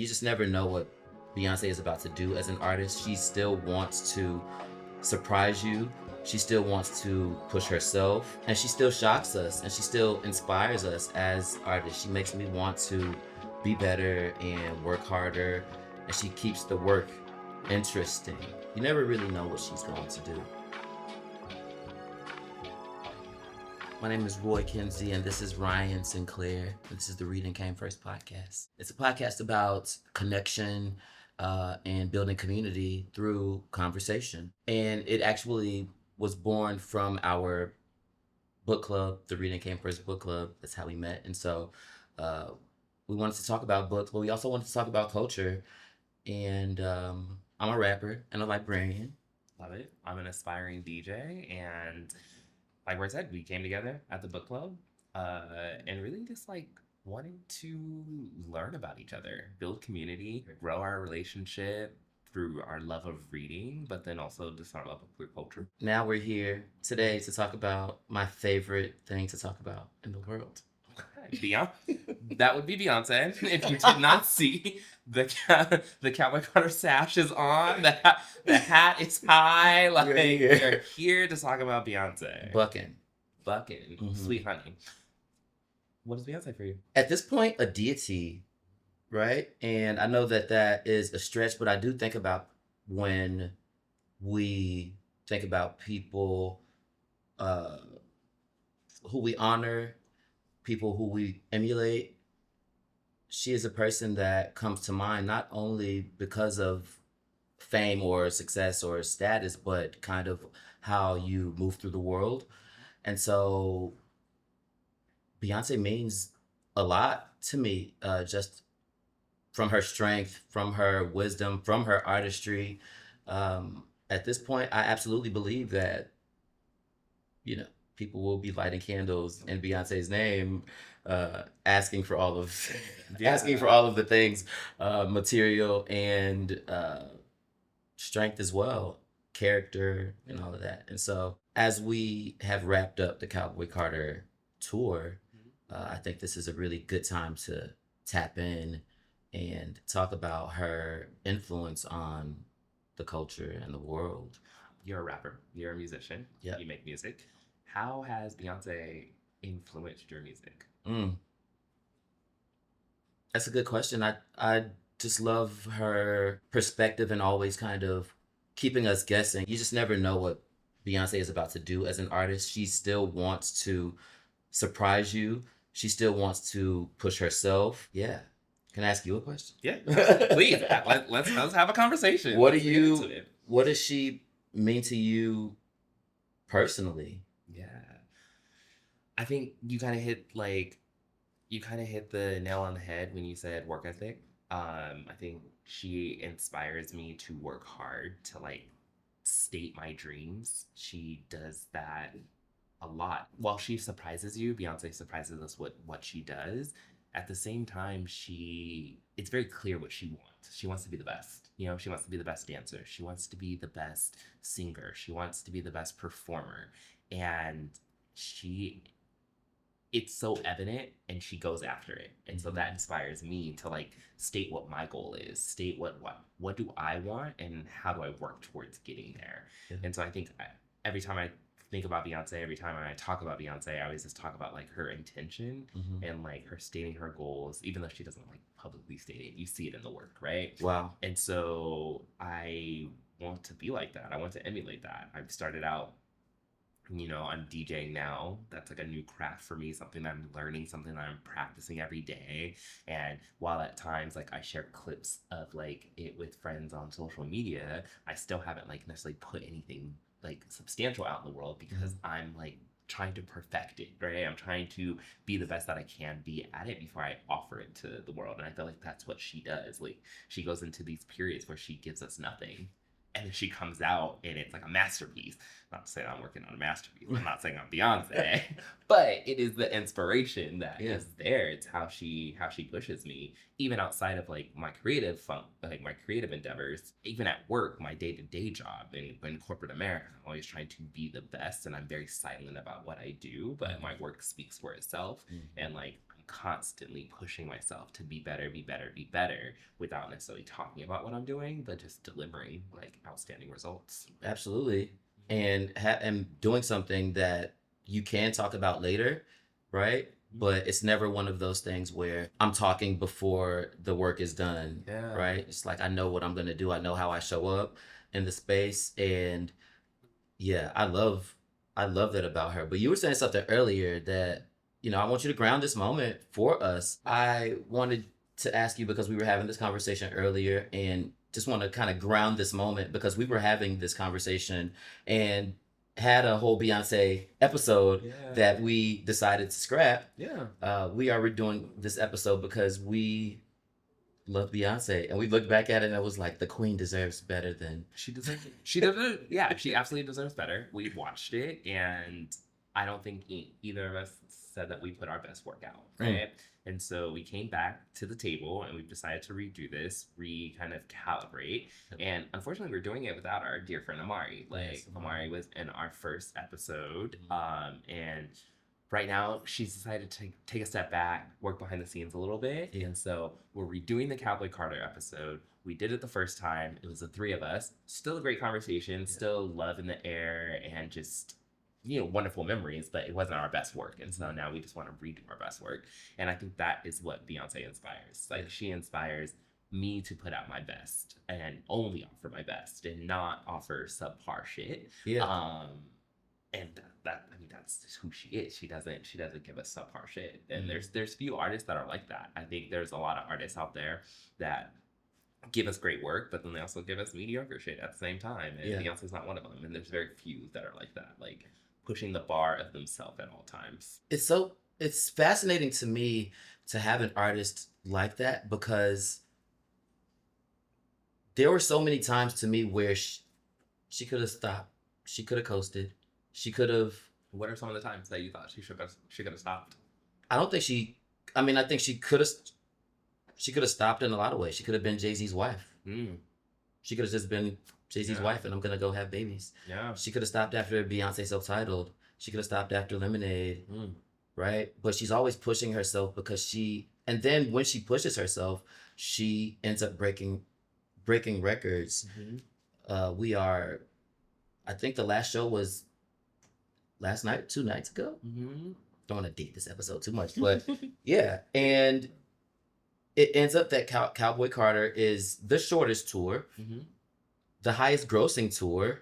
You just never know what Beyonce is about to do as an artist. She still wants to surprise you. She still wants to push herself, and she still shocks us, and she still inspires us as artists. She makes me want to be better and work harder, and she keeps the work interesting. You never really know what she's going to do. My name is Roy Kinsey, and this is Ryan Sinclaire. This is the Reading Came First podcast. It's a podcast about connection and building community through conversation. And it actually was born from our book club, the Reading Came First book club. That's how we met. And so we wanted to talk about books, but we also wanted to talk about culture. And I'm a rapper and a librarian. Love it. I'm an aspiring DJ, and like I said, we came together at the book club and really just like wanting to learn about each other, build community, grow our relationship through our love of reading, but then also just our love of queer culture. Now we're here today to talk about my favorite thing to talk about in the world. Beyonce. That would be Beyonce. If you did not see, the cowboy cutter sash is on. The hat is high. Like we're here to talk about Beyonce. Bucking. Mm-hmm. Sweet honey. What is Beyonce for you? At this point, a deity, right? And I know that is a stretch, but I do think about when we think about people who we honor, people who we emulate. She is a person that comes to mind not only because of fame or success or status, but kind of how you move through the world. And so Beyonce means a lot to me, just from her strength, from her wisdom, from her artistry. At this point, I absolutely believe that, people will be lighting candles in Beyonce's name, asking for all of the things, material and strength as well, character and all of that. And so as we have wrapped up the Cowboy Carter tour, I think this is a really good time to tap in and talk about her influence on the culture and the world. You're a rapper. You're a musician. Yep. You make music. How has Beyonce influenced your music? That's a good question. I just love her perspective and always kind of keeping us guessing. You just never know what Beyonce is about to do as an artist. She still wants to surprise you. She still wants to push herself. Yeah. Can I ask you a question? Yeah, please. Let's have a conversation. What does she mean to you personally? Yeah, I think you kind of hit the nail on the head when you said work ethic. I think she inspires me to work hard to state my dreams. She does that a lot. While she surprises you, Beyonce surprises us with what she does. At the same time, it's very clear what she wants. She wants to be the best. She wants to be the best dancer. She wants to be the best singer. She wants to be the best performer. And it's so evident, and she goes after it. And so that inspires me to state what my goal is, state what do I want, and how do I work towards getting there. Yeah. And so I think every time I think about Beyonce, every time I talk about Beyonce, I always just talk about her intention and her stating her goals, even though she doesn't publicly state it. You see it in the work, right? Wow. And so I want to be like that. I want to emulate that. I've started out, I'm DJing now. That's a new craft for me, something that I'm learning, something that I'm practicing every day. And while at times I share clips of it with friends on social media, I still haven't necessarily put anything substantial out in the world because I'm trying to perfect it, right? I'm trying to be the best that I can be at it before I offer it to the world. And I feel that's what she does. She goes into these periods where she gives us nothing, and then she comes out and it's a masterpiece. Not to say I'm working on a masterpiece. I'm not saying I'm Beyonce, but it is the inspiration that is there. It's how she pushes me, even outside of my creative my creative endeavors, even at work, my day-to-day job in corporate America. I'm always trying to be the best, and I'm very silent about what I do, but my work speaks for itself. And I'm constantly pushing myself to be better, be better, be better without necessarily talking about what I'm doing, but just delivering like outstanding results. Absolutely. And doing something that you can talk about later, right? But it's never one of those things where I'm talking before the work is done, Yeah. right? It's like I know what I'm gonna do. I know how I show up in the space, and yeah, I love that about her. But you were saying something earlier that, I want you to ground this moment for us. I wanted to ask you because we were having this conversation earlier and just want to kind of ground this moment because we were having this conversation and had a whole Beyonce episode that we decided to scrap. Yeah. We are redoing this episode because we love Beyonce and we looked back at it and it was like the queen deserves better than She deserves it. She deserves it. Yeah, she absolutely deserves better. We watched it, and I don't think either of us said that we put our best work out, right? And so we came back to the table, and we've decided to redo this, kind of calibrate. And unfortunately, we're doing it without our dear friend Amari. Like, Amari was in our first episode, and right now she's decided to take a step back, work behind the scenes a little bit. And so we're redoing the Cowboy Carter episode. We did it the first time. It was the three of us. Still a great conversation, still love in the air, and just, wonderful memories, but it wasn't our best work. And so now we just want to redo our best work. And I think that is what Beyonce inspires. Like, she inspires me to put out my best and only offer my best and not offer subpar shit. And that's who she is. She doesn't give us subpar shit. And there's few artists that are like that. I think there's a lot of artists out there that give us great work, but then they also give us mediocre shit at the same time. And Beyonce's not one of them. And there's very few that are like that, like pushing the bar of themselves at all times. It's fascinating to me to have an artist like that because there were so many times to me where she could have stopped. She could have coasted. She could have. What are some of the times that you thought she could have stopped? I don't think she. I mean, I think she could have. She could have stopped in a lot of ways. She could have been Jay-Z's wife. She could have just been Jay-Z's wife, and I'm gonna go have babies. Yeah. She could have stopped after Beyonce self-titled. She could have stopped after Lemonade. Right? But she's always pushing herself because and then when she pushes herself, she ends up breaking records. I think the last show was last night, 2 nights ago. Don't want to date this episode too much, but yeah. And it ends up that Cowboy Carter is the shortest tour, the highest grossing tour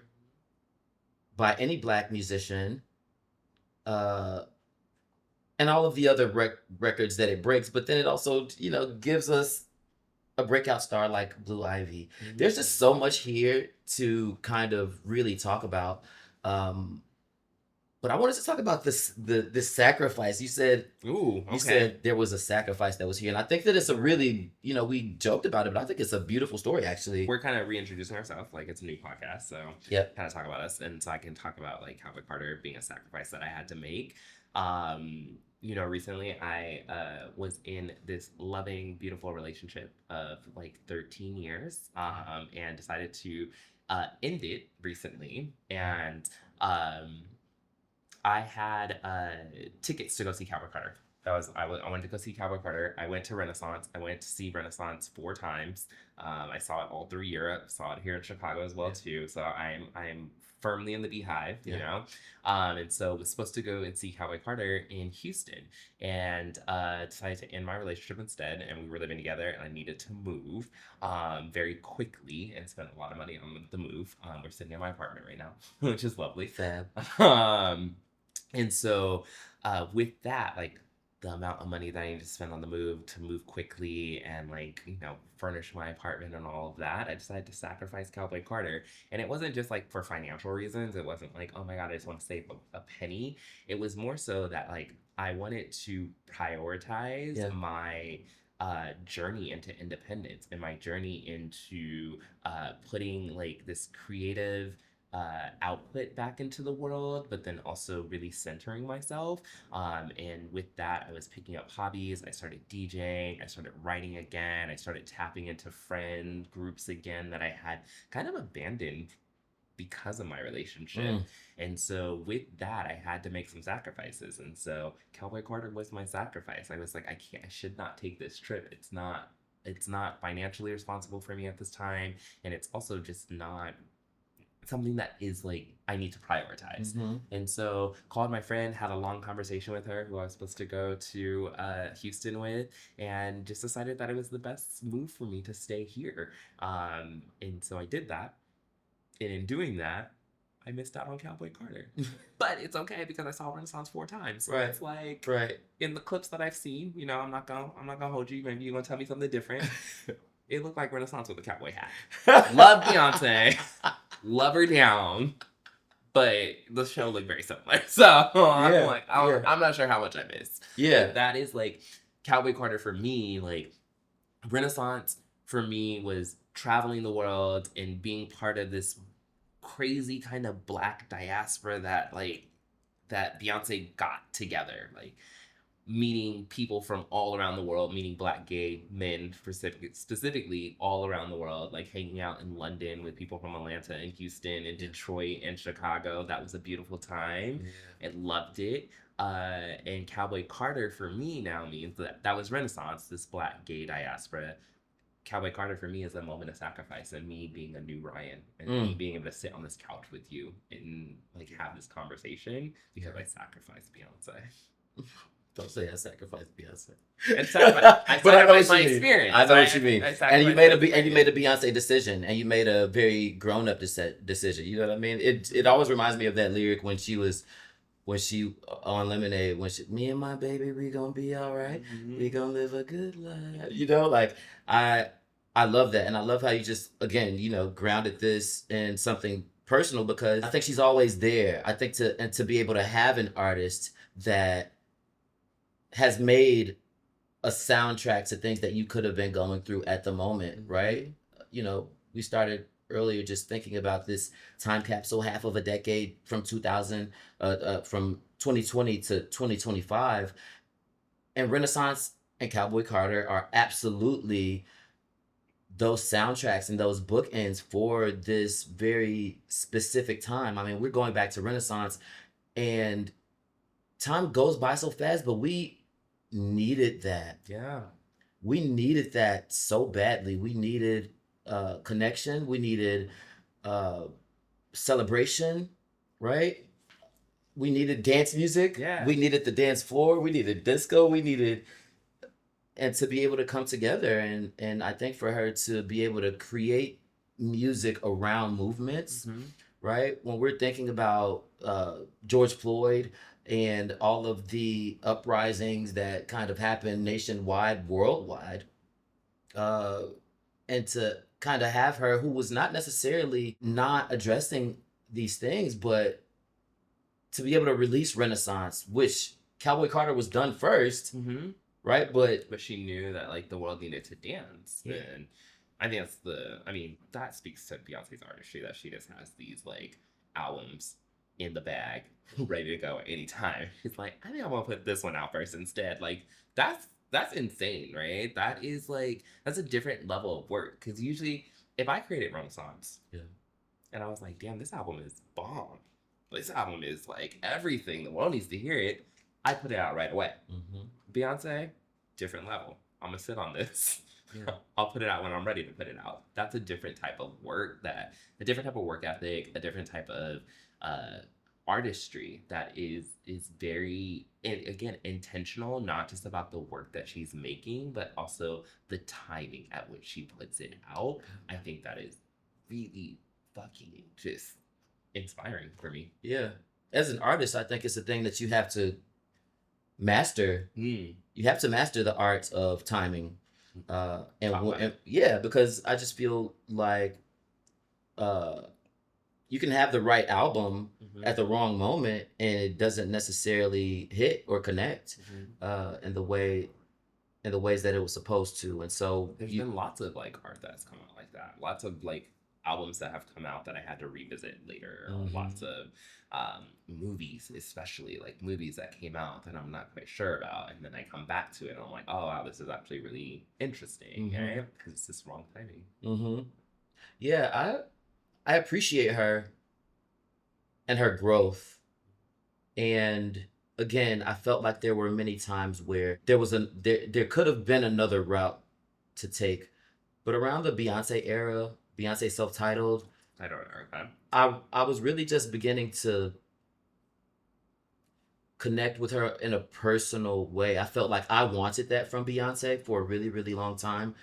by any Black musician, and all of the other records that it breaks. But then it also, gives us a breakout star like Blue Ivy. There's just so much here to kind of really talk about. But I wanted to talk about this sacrifice. You said you said there was a sacrifice that was here, and I think that it's a really, we joked about it, but I think it's a beautiful story actually. We're kind of reintroducing ourselves, like it's a new podcast, so kind of talk about us, and so I can talk about like Cowboy Carter being a sacrifice that I had to make. Recently I was in this loving, beautiful relationship of like 13 years, and decided to end it recently, and I had tickets to go see Cowboy Carter. I wanted to go see Cowboy Carter. I went to Renaissance. I went to see Renaissance 4 times. I saw it all through Europe. Saw it here in Chicago as well too. So I'm firmly in the Beyhive, you know. And so was supposed to go and see Cowboy Carter in Houston, and decided to end my relationship instead. And we were living together, and I needed to move very quickly and spent a lot of money on the move. We're sitting in my apartment right now, which is lovely. Fab. And so with that, like the amount of money that I need to spend on the move to move quickly and like, furnish my apartment and all of that, I decided to sacrifice Cowboy Carter. And it wasn't just like for financial reasons. It wasn't like, oh my God, I just want to save a penny. It was more so that like I wanted to prioritize my journey into independence and my journey into putting like this creative output back into the world, but then also really centering myself. And with that, I was picking up hobbies. I started DJing. I started writing again. I started tapping into friend groups again that I had kind of abandoned because of my relationship. Mm. And so with that, I had to make some sacrifices. And so Cowboy Carter was my sacrifice. I was like, I should not take this trip. It's not financially responsible for me at this time. And it's also just not something that is like I need to prioritize. Mm-hmm. And so called my friend, had a long conversation with her who I was supposed to go to Houston with, and just decided that it was the best move for me to stay here. And so I did that. And in doing that, I missed out on Cowboy Carter. But it's okay because I saw Renaissance 4 times. So Right. it's like Right. in the clips that I've seen, you know, I'm not gonna hold you. Maybe you're gonna tell me something different. It looked like Renaissance with a cowboy hat. Love Beyonce. Love her down. But the show looked very similar. So I'm like, I'm not sure how much I missed. Yeah. But that is like Cowboy Carter for me. Like Renaissance for me was traveling the world and being part of this crazy kind of Black diaspora that Beyonce got together. Like meeting people from all around the world, meeting Black gay men specifically all around the world, like hanging out in London with people from Atlanta and Houston and Detroit and Chicago. That was a beautiful time. Yeah. I loved it. And Cowboy Carter for me now means that was Renaissance, this Black gay diaspora. Cowboy Carter for me is a moment of sacrifice and me being a new Ryan and me being able to sit on this couch with you and like have this conversation because I sacrificed Beyonce. Don't say I sacrificed Beyonce. I sacrificed my experience. I know what you mean. And you made a Beyonce decision, and you made a very grown up decision. You know what I mean? It always reminds me of that lyric when she on Lemonade, me and my baby, we gonna be all right. Mm-hmm. We gonna live a good life. You know, like I love that, and I love how you just again, you know, grounded this in something personal because I think she's always there. I think to be able to have an artist that has made a soundtrack to things that you could have been going through at the moment, right? You know, we started earlier just thinking about this time capsule, half of a decade from 2000, from 2020 to 2025. And Renaissance and Cowboy Carter are absolutely those soundtracks and those bookends for this very specific time. I mean, we're going back to Renaissance and time goes by so fast, but we needed that. Yeah. We needed that so badly. We needed connection. We needed celebration, right? We needed dance music. Yeah. We needed the dance floor. We needed disco. And to be able to come together. And I think for her to be able to create music around movements, right? When we're thinking about George Floyd, and all of the uprisings that kind of happen nationwide, worldwide, and to kind of have her, who was not necessarily not addressing these things, but to be able to release Renaissance, which Cowboy Carter was done first, right? But she knew that like the world needed to dance, and I think that speaks to Beyonce's artistry that she just has these like albums in the bag ready to go at any time. She's like, I think I'm gonna put this one out first instead. Like that's insane, right? That is like that's a different level of work because usually if I created Renaissance and I was like, damn, this album is bomb, this album is like everything, the world needs to hear it, I put it out right away. Beyonce, different level. I'm gonna sit on this. I'll put it out when I'm ready to put it out. That's a different type of work, a different type of work ethic, a different type of artistry that is very, and again, intentional, not just about the work that she's making, but also the timing at which she puts it out. I think that is really fucking just inspiring for me. Yeah. As an artist, I think it's a thing that you have to master. You have to master the art of timing. Because I just feel like you can have the right album at the wrong moment and it doesn't necessarily hit or connect in the ways that it was supposed to. And so there's been lots of like art that's come out like that. Lots of like albums that have come out that I had to revisit later. Lots of movies, especially like movies that came out that I'm not quite sure about, and then I come back to it and I'm like, oh wow, this is actually really interesting, right? Because it's just wrong timing. Yeah, I appreciate her and her growth. And again, I felt like there were many times where there could have been another route to take. But around the Beyonce era, Beyonce self-titled, I don't know. Okay. I was really just beginning to connect with her in a personal way. I felt like I wanted that from Beyonce for a really, really long time.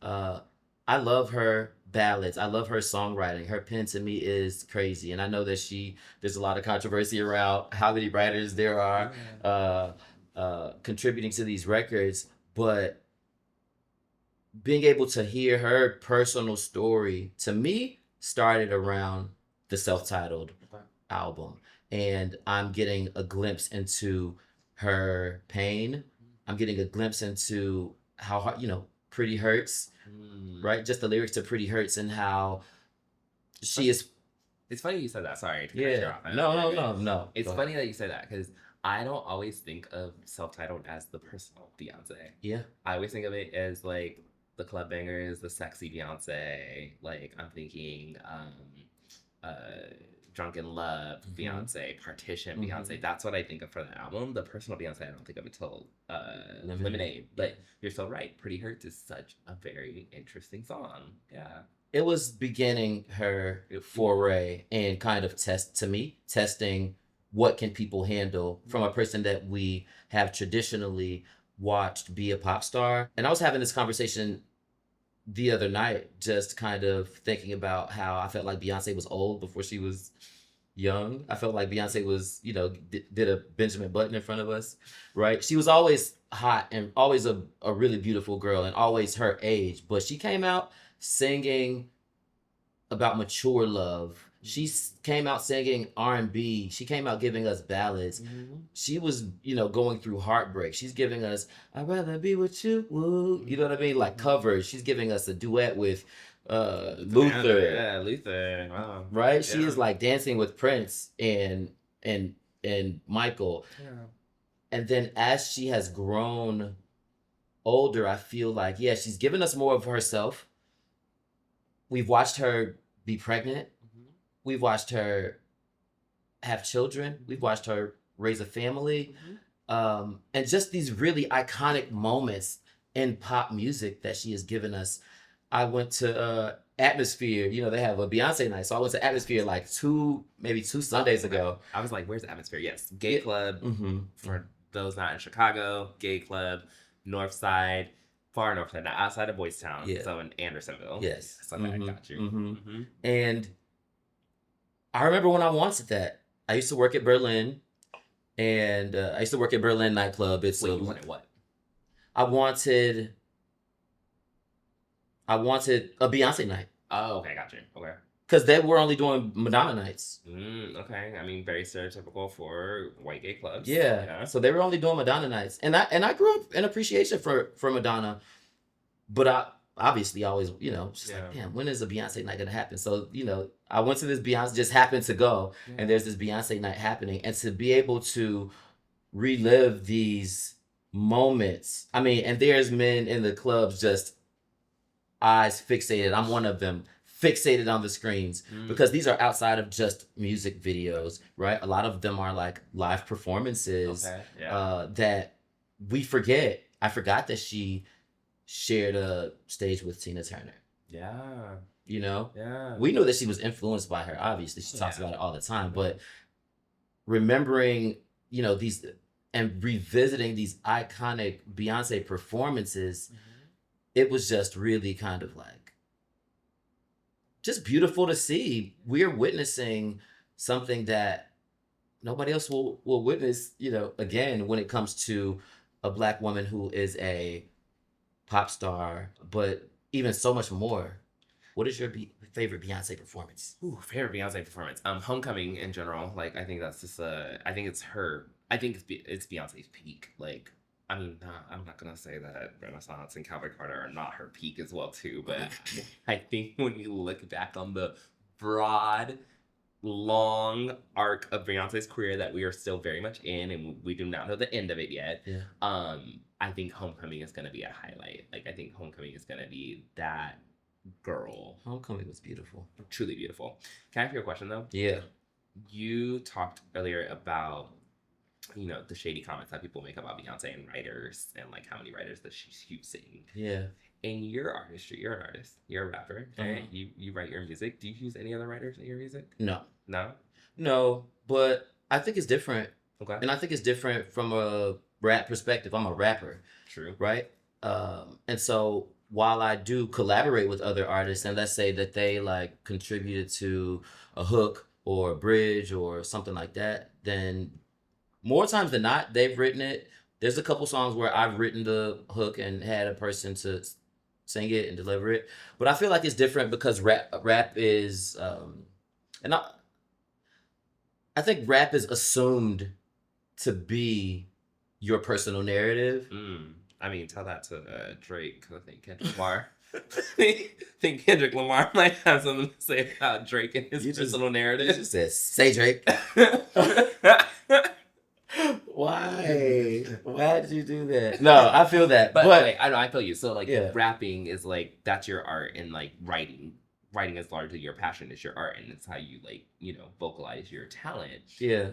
Uh, I love her ballads. I love her songwriting. Her pen to me is crazy, and I know that there's a lot of controversy around how many writers there are contributing to these records, but being able to hear her personal story to me started around the self-titled album, and I'm getting a glimpse into her pain. I'm getting a glimpse into how hard, Pretty Hurts, right? Just the lyrics to Pretty Hurts and how she is. It's funny you said that. Sorry. Yeah. No. It's funny that you said that because I don't always think of self-titled as the personal Beyonce. Yeah. I always think of it as like the club bangers, the sexy Beyonce. Like I'm thinking, Drunken Love, Beyonce, Partition, Beyonce. That's what I think of for the album. The personal Beyonce, I don't think of until Lemonade. But you're so right. Pretty Hurts is such a very interesting song. Yeah. It was beginning her foray and kind of testing what can people handle from a person that we have traditionally watched be a pop star. And I was having this conversation the other night, just kind of thinking about how I felt like Beyonce was old before she was young. I felt like Beyonce was, did a Benjamin Button in front of us, right? She was always hot and always a really beautiful girl and always her age, but she came out singing about mature love. She came out singing R&B. She came out giving us ballads. She was, going through heartbreak. She's giving us, I'd rather be with you. Woo. You know what I mean? Like covers. She's giving us a duet with Luther. Yeah, Luther. Wow. Right? Yeah. She is like dancing with Prince and Michael. Yeah. And then as she has grown older, I feel like, she's given us more of herself. We've watched her be pregnant. We've watched her have children. We've watched her raise a family. And just these really iconic moments in pop music that she has given us. I went to Atmosphere. They have a Beyonce night. So I went to Atmosphere like two Sundays ago. I was like, where's Atmosphere? Yes. Gay club. For those not in Chicago, gay club, North Side. Far north side, not outside of Boys Town. Yeah. So in Andersonville. Yes. So I got you. And I remember when I wanted that. I used to work at Berlin, and I used to work at Berlin nightclub. Wait, you wanted what? I wanted a Beyonce night. Oh, okay, got you. Okay. Because they were only doing Madonna nights. Okay, I mean, very stereotypical for white gay clubs. Yeah. So they were only doing Madonna nights, and I grew up in appreciation for Madonna, but I obviously always just like, damn, when is a Beyonce night gonna happen? So I went to this Beyonce, just happened to go, and there's this Beyonce night happening, and to be able to relive these moments. I mean, and there's men in the clubs just eyes fixated. I'm one of them. Fixated on the screens because these are outside of just music videos, right? A lot of them are like live performances that we forget. I forgot that she shared a stage with Tina Turner. Yeah. Yeah. We know that she was influenced by her. Obviously, she talks about it all the time. But remembering, these and revisiting these iconic Beyonce performances, it was just really kind of like just beautiful to see. We're witnessing something that nobody else will witness, again, when it comes to a Black woman who is a pop star, but even so much more. What is your favorite Beyonce performance? Favorite Beyonce performance? Homecoming in general. Like, I think that's just I think it's her. I think it's Beyonce's peak. Like, I mean, I'm not going to say that Renaissance and Calvin Carter are not her peak as well, too. But I think when you look back on the broad, long arc of Beyonce's career that we are still very much in, and we do not know the end of it yet, I think Homecoming is going to be a highlight. Like, I think Homecoming is going to be that girl. Homecoming was beautiful. Truly beautiful. Can I ask you a question, though? Yeah. You talked earlier about, the shady comments that people make about Beyonce and writers and like how many writers that she's using. Yeah. In your artistry, you're an artist. You're a rapper. Okay? You write your music. Do you use any other writers in your music? No. No? No, but I think it's different. Okay. And I think it's different from a rap perspective. I'm a rapper, True. right? And so while I do collaborate with other artists, and let's say that they like contributed to a hook or a bridge or something like that, then more times than not, they've written it. There's a couple songs where I've written the hook and had a person to sing it and deliver it. But I feel like it's different because rap is, and I think rap is assumed to be your personal narrative. I mean, tell that to Drake, because I think Kendrick Lamar. I think Kendrick Lamar might have something to say about Drake and his personal narrative. You just said, say Drake. Why? Why did you do that? No, I feel that. But wait, I know, I feel you. So, like, rapping is, like, that's your art, and, like, writing is largely your passion. It's your art, and it's how you, like, vocalize your talent. Yeah.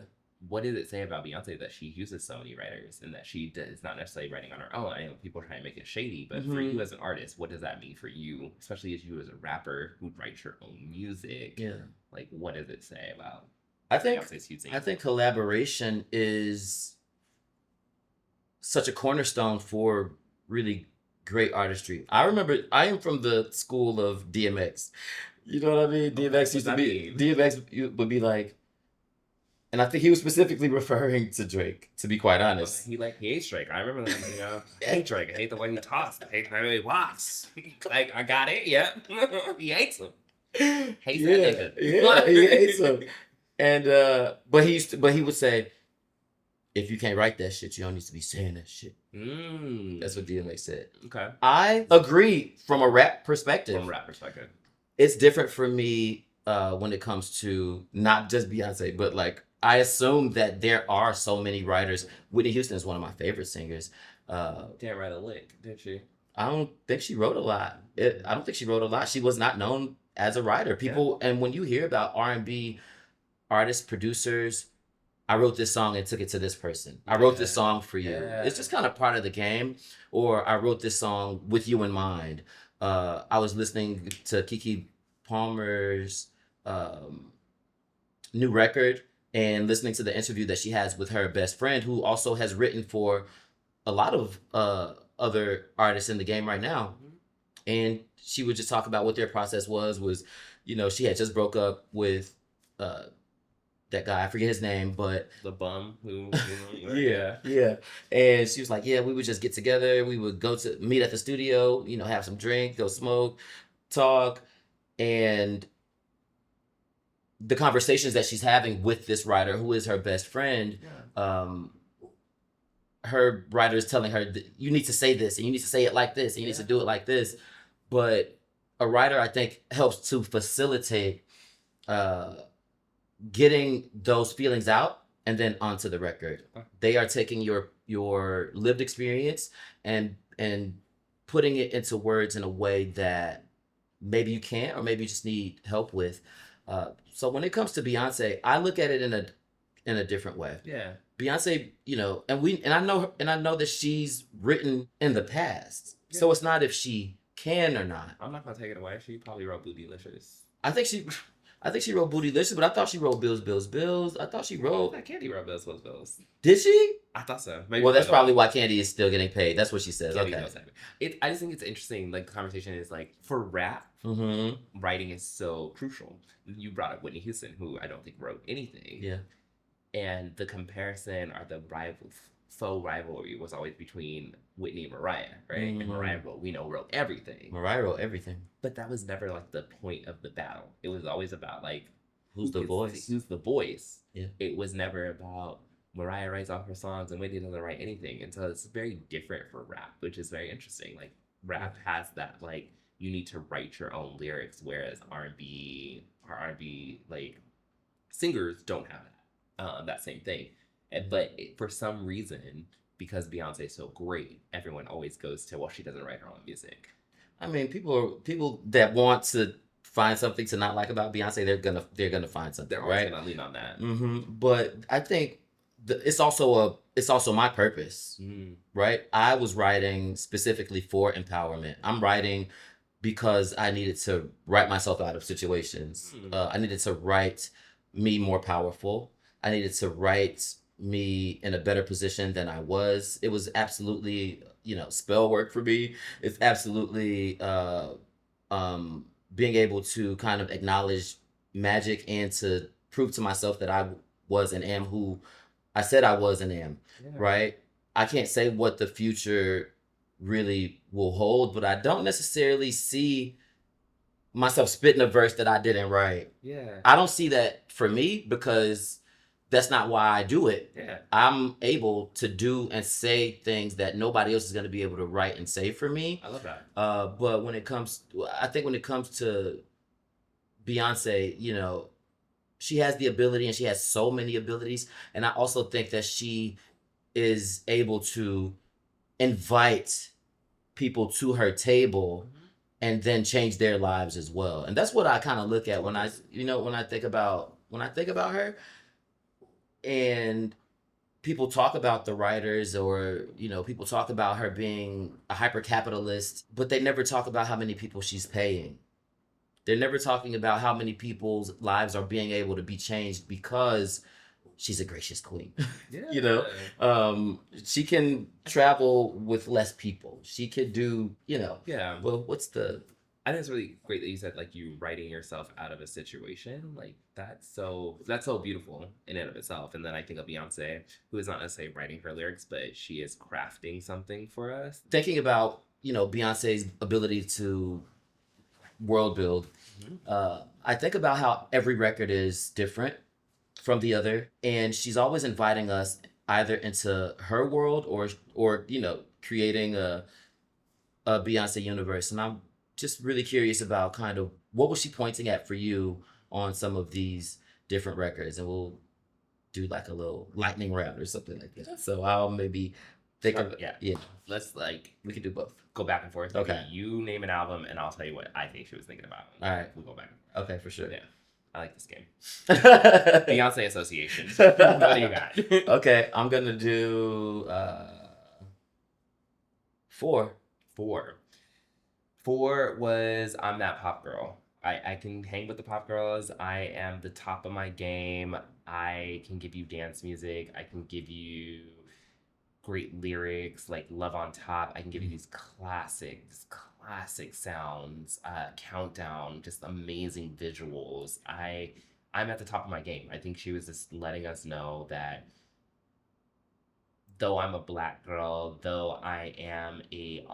What does it say about Beyonce that she uses so many writers and that she is not necessarily writing on her own? I know people are trying to make it shady, but for you as an artist, what does that mean for you, especially as you as a rapper who writes your own music? Yeah. Like, what does it say about Beyonce's using? I think collaboration is such a cornerstone for really great artistry. I remember I am from the school of DMX. You know what I mean? DMX would be like, and I think he was specifically referring to Drake, to be quite honest. He hates Drake. I remember that, I hate Drake. I hate the way he talks. I hate the way he walks. Like, I got it, yeah. He hates him. Hates that nigga. Yeah, he hates him. And, but he would say, if you can't write that shit, you don't need to be saying that shit. That's what DMX said. Okay. I agree from a rap perspective. It's different for me when it comes to not just Beyonce, but like, I assume that there are so many writers. Whitney Houston is one of my favorite singers. Didn't write a lick, did she? I don't think she wrote a lot. I don't think she wrote a lot. She was not known as a writer. And when you hear about R&B artists, producers, I wrote this song and took it to this person. I wrote this song for you. It's just kind of part of the game. Or I wrote this song with you in mind. I was listening to Keke Palmer's new record and listening to the interview that she has with her best friend, who also has written for a lot of other artists in the game right now. And she would just talk about what their process was, she had just broke up with that guy. I forget his name, but the bum who yeah. And she was like, we would just get together. We would go to meet at the studio, have some drink, go smoke, talk. And the conversations that she's having with this writer, who is her best friend, her writer is telling her, you need to say this, and you need to say it like this, and you need to do it like this. But a writer, I think, helps to facilitate getting those feelings out and then onto the record. They are taking your lived experience and putting it into words in a way that maybe you can't, or maybe you just need help with. So when it comes to Beyonce, I look at it in a different way. Yeah. Beyonce, and I know that she's written in the past. Yeah. So it's not if she can or not. I'm not gonna take it away. She probably wrote Bootylicious. I think she wrote Bootylicious, but I thought she wrote Bills, Bills, Bills. I thought she wrote... Candy wrote Bills, Bills, Bills. Did she? I thought so. Maybe well, that's probably why Candy is still getting paid. That's what she says. Candy Okay. I just think it's interesting. Like, the conversation is like, for rap, writing is so crucial. You brought up Whitney Houston, who I don't think wrote anything. Yeah. And the comparison or the faux rivalry was always between Whitney and Mariah, right? And Mariah wrote everything. Mariah wrote everything. But that was never like the point of the battle. It was always about like, who's the voice? Who's the voice? Yeah. It was never about Mariah writes all her songs and Whitney doesn't write anything. And so it's very different for rap, which is very interesting. Like, rap has that, like, you need to write your own lyrics, whereas R&B like singers don't have that same thing. But for some reason, because Beyonce is so great, everyone always goes to, well, she doesn't write her own music. I mean, people that want to find something to not like about Beyonce, they're gonna find something, They're always right? gonna lean on that. But I think it's also my purpose, right? I was writing specifically for empowerment. I'm writing because I needed to write myself out of situations. I needed to write me more powerful. I needed to write me in a better position than I was. It was absolutely, spell work for me. It's absolutely being able to kind of acknowledge magic and to prove to myself that I was and am who I said I was and am, right? I can't say what the future really will hold, but I don't necessarily see myself spitting a verse that I didn't write. Yeah. I don't see that for me because that's not why I do it. Yeah. I'm able to do and say things that nobody else is going to be able to write and say for me. I love that. But I think when it comes to Beyonce, she has the ability and she has so many abilities. And I also think that she is able to invite people to her table and then change their lives as well. And that's what I kind of look at when I think about her. And people talk about the writers or, people talk about her being a hyper capitalist, but they never talk about how many people she's paying. They're never talking about how many people's lives are being able to be changed because she's a gracious queen. She can travel with less people. She could do, Yeah. Well, I think it's really great that you said like you writing yourself out of a situation. Like that's so beautiful in and of itself. And then I think of Beyonce, who is not necessarily writing her lyrics, but she is crafting something for us. Thinking about, Beyonce's ability to world build, I think about how every record is different from the other, and she's always inviting us either into her world or creating a Beyonce universe. And I'm just really curious about kind of what was she pointing at for you on some of these different records, and we'll do like a little lightning round or something like that. So I'll maybe think of Let's we could do both. Go back and forth. Okay. Maybe you name an album and I'll tell you what I think she was thinking about. All right. We'll go back. Okay, for sure. Yeah. I like this game. Beyonce Association. What do you got? Okay, I'm gonna do 4. 4 was I'm That Pop Girl. I can hang with the pop girls. I am the top of my game. I can give you dance music. I can give you great lyrics like Love on Top. I can give you these classic sounds, Countdown, just amazing visuals. I'm at the top of my game. I think she was just letting us know that though I'm a Black girl, though I am a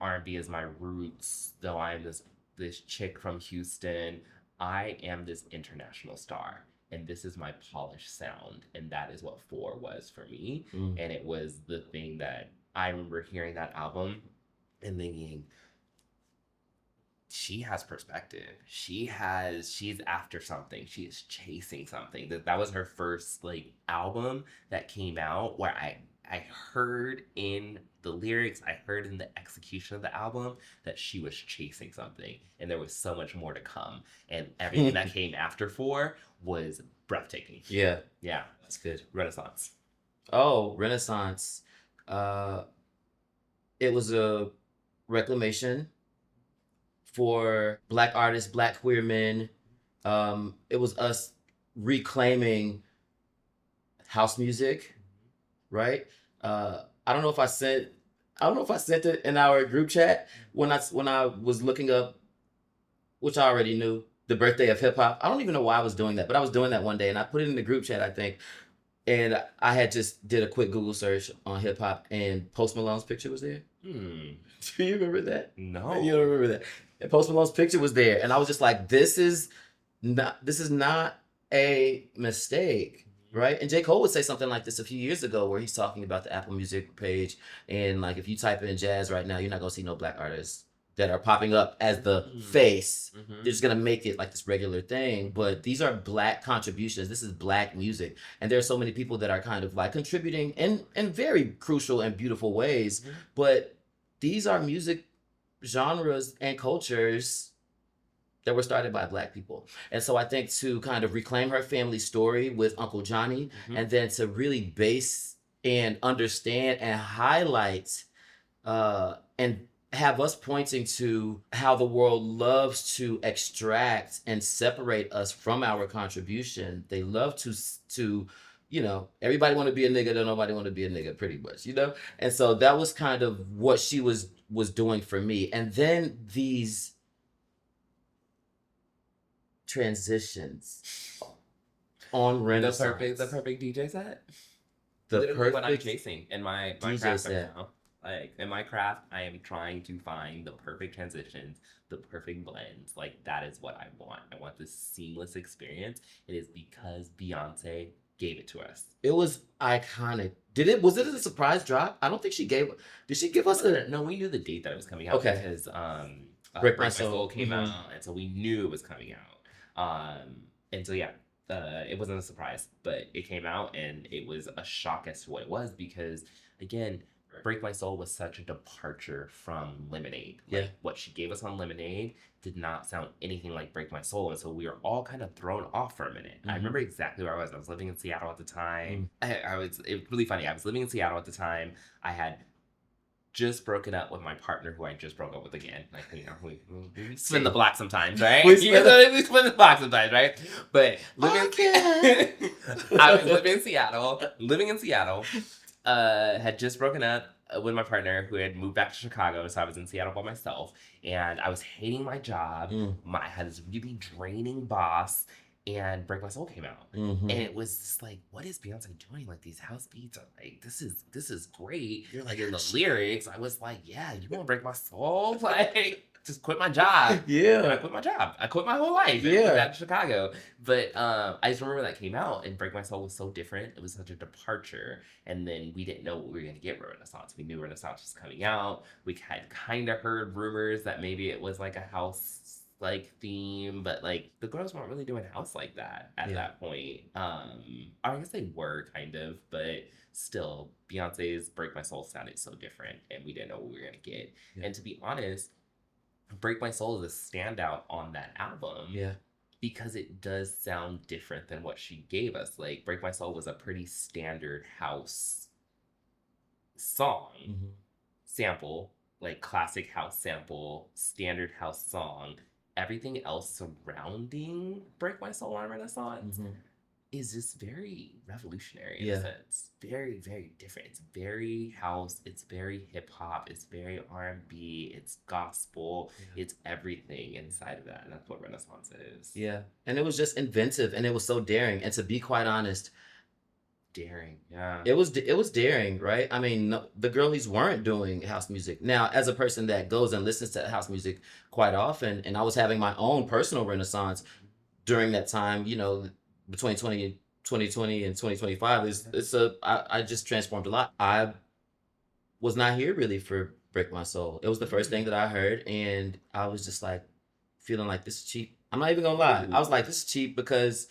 R&B is my roots, though I'm this chick from Houston, I am this international star. And this is my polished sound. And that is what 4 was for me. And it was the thing that I remember hearing that album and thinking, she has perspective. She's after something. She is chasing something. That was her first album that came out where I heard in the lyrics, I heard in the execution of the album that she was chasing something, and there was so much more to come. And everything that came after 4 was breathtaking. Yeah, That's good. Renaissance. Oh, Renaissance. It was a reclamation for Black artists, Black queer men. It was us reclaiming house music, right? I don't know if I sent it in our group chat when I was looking up, which I already knew, the birthday of hip hop. I don't even know why I was doing that, but I was doing that one day and I put it in the group chat, I think. And I had just did a quick Google search on hip hop and Post Malone's picture was there. Do you remember that? No. You don't remember that. And Post Malone's picture was there. And I was just like, this is not a mistake. Right? And J. Cole would say something like this a few years ago where he's talking about the Apple Music page. And if you type in jazz right now, you're not going to see no Black artists that are popping up as the face. They're just going to make it like this regular thing. But these are Black contributions. This is Black music. And there are so many people that are kind of contributing in very crucial and beautiful ways. But these are music genres and cultures that were started by Black people. And so I think to kind of reclaim her family story with Uncle Johnny, and then to really base and understand and highlight and have us pointing to how the world loves to extract and separate us from our contribution. They love to everybody want to be a nigga, don't nobody want to be a nigga, pretty much, And so that was kind of what she was doing for me. And then these transitions on Renaissance. The perfect DJ set. The Literally perfect what I'm chasing in my DJ craft set. right now. Like in my craft, I am trying to find the perfect transitions, the perfect blends. Like that is what I want. I want this seamless experience. It is because Beyonce gave it to us. It was iconic. Was it a surprise drop? I don't think she gave. Did she give us a? No, we knew the date that it was coming out. Okay. Because Break My My Soul. Soul came out, and so we knew it was coming out. And so yeah, it wasn't a surprise, but it came out, and it was a shock as to what it was because again, Break My Soul was such a departure from Lemonade. Like, what she gave us on Lemonade did not sound anything like Break My Soul. And so we were all kind of thrown off for a minute. I remember exactly where I was. I was living in Seattle at the time. It was really funny. I was living in Seattle at the time. I had just broken up with my partner, who I just broke up with again. Like, we spin the block sometimes, right? we spin the block sometimes, right? But I was living in Seattle. Had just broken up with my partner, who had moved back to Chicago, so I was in Seattle by myself, and I was hating my job. I had this really draining boss, and Break My Soul came out, and it was just like, what is Beyonce doing? Like, these house beats are like, this is great. You're like, in the lyrics, I was like, yeah, you want to break my soul? Like, just quit my job. Yeah. And I quit my job. I quit my whole life. And moved back to Chicago. But I just remember that came out, and Break My Soul was so different. It was such a departure. And then we didn't know what we were going to get with Renaissance. We knew Renaissance was coming out. We had kind of heard rumors that maybe it was like a house like theme, but like the girls weren't really doing house like that at that point. I guess they were kind of, but still, Beyonce's Break My Soul sounded so different, and we didn't know what we were going to get. And to be honest, Break My Soul is a standout on that album. Yeah. Because it does sound different than what she gave us. Like, Break My Soul was a pretty standard house song. Sample, like classic house sample, standard house song. Everything else surrounding Break My Soul on Renaissance is just very revolutionary in a sense. Very, very different. It's very house. It's very hip hop. It's very R&B. It's gospel. It's everything inside of that. And that's what Renaissance is. Yeah. And it was just inventive, and it was so daring. And to be quite honest, daring. Yeah. It was daring, right? I mean, no, the girlies weren't doing house music. Now, as a person that goes and listens to house music quite often, and I was having my own personal renaissance during that time, between 2020 and 2025, I just transformed a lot. I was not here really for Break My Soul. It was the first thing that I heard, and I was just like feeling like, this is cheap. I'm not even gonna lie. I was like, this is cheap because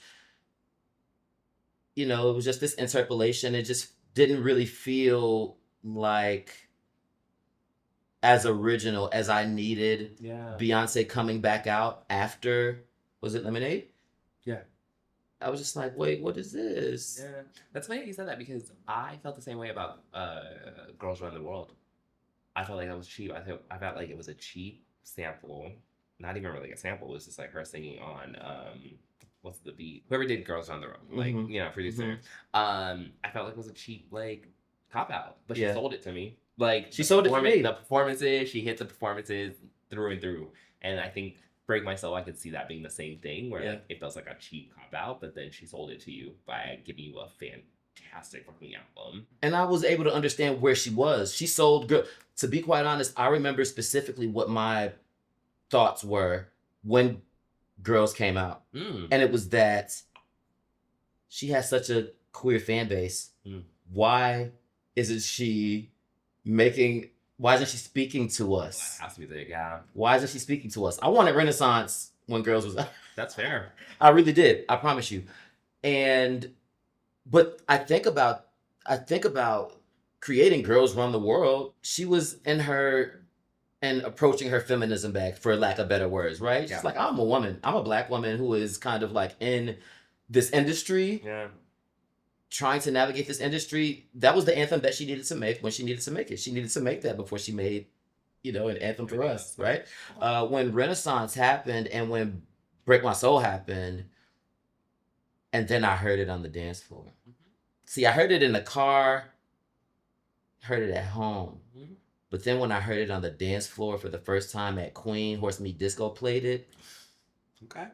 it was just this interpolation. It just didn't really feel like as original as I needed. Beyonce coming back out after, was it Lemonade? Yeah. I was just like, wait, what is this? Yeah. That's funny you said that, because I felt the same way about Girls Run the World. I felt like that was cheap. I felt like it was a cheap sample. Not even really a sample. It was just like her singing on what's the beat? Whoever did Girls on the Road, like, producer. I felt like it was a cheap, like, cop out, but she sold it to me. Like, she sold it to me. The performances, she hit the performances through and through. And I think Break My Soul, I could see that being the same thing, where like, it feels like a cheap cop out, but then she sold it to you by giving you a fantastic fucking album. And I was able to understand where she was. She sold good. To be quite honest, I remember specifically what my thoughts were when Girls came out. And it was that she has such a queer fan base. Why isn't she speaking to us? House music, yeah. Why isn't she speaking to us? I wanted Renaissance when Girls was out. That's fair. I really did. I promise you. But I think about creating Girls Run the World. She was in her and approaching her feminism back, for lack of better words, right? Yeah. She's like, I'm a woman. I'm a Black woman who is kind of like in this industry, Yeah. trying to navigate this industry. That was the anthem that she needed to make when she needed to make it. She needed to make that before she made, an anthem for us, right? When Renaissance happened and when Break My Soul happened, and then I heard it on the dance floor. See, I heard it in the car, heard it at home. But then when I heard it on the dance floor for the first time at Queen, Horse Meat Disco played it. Okay.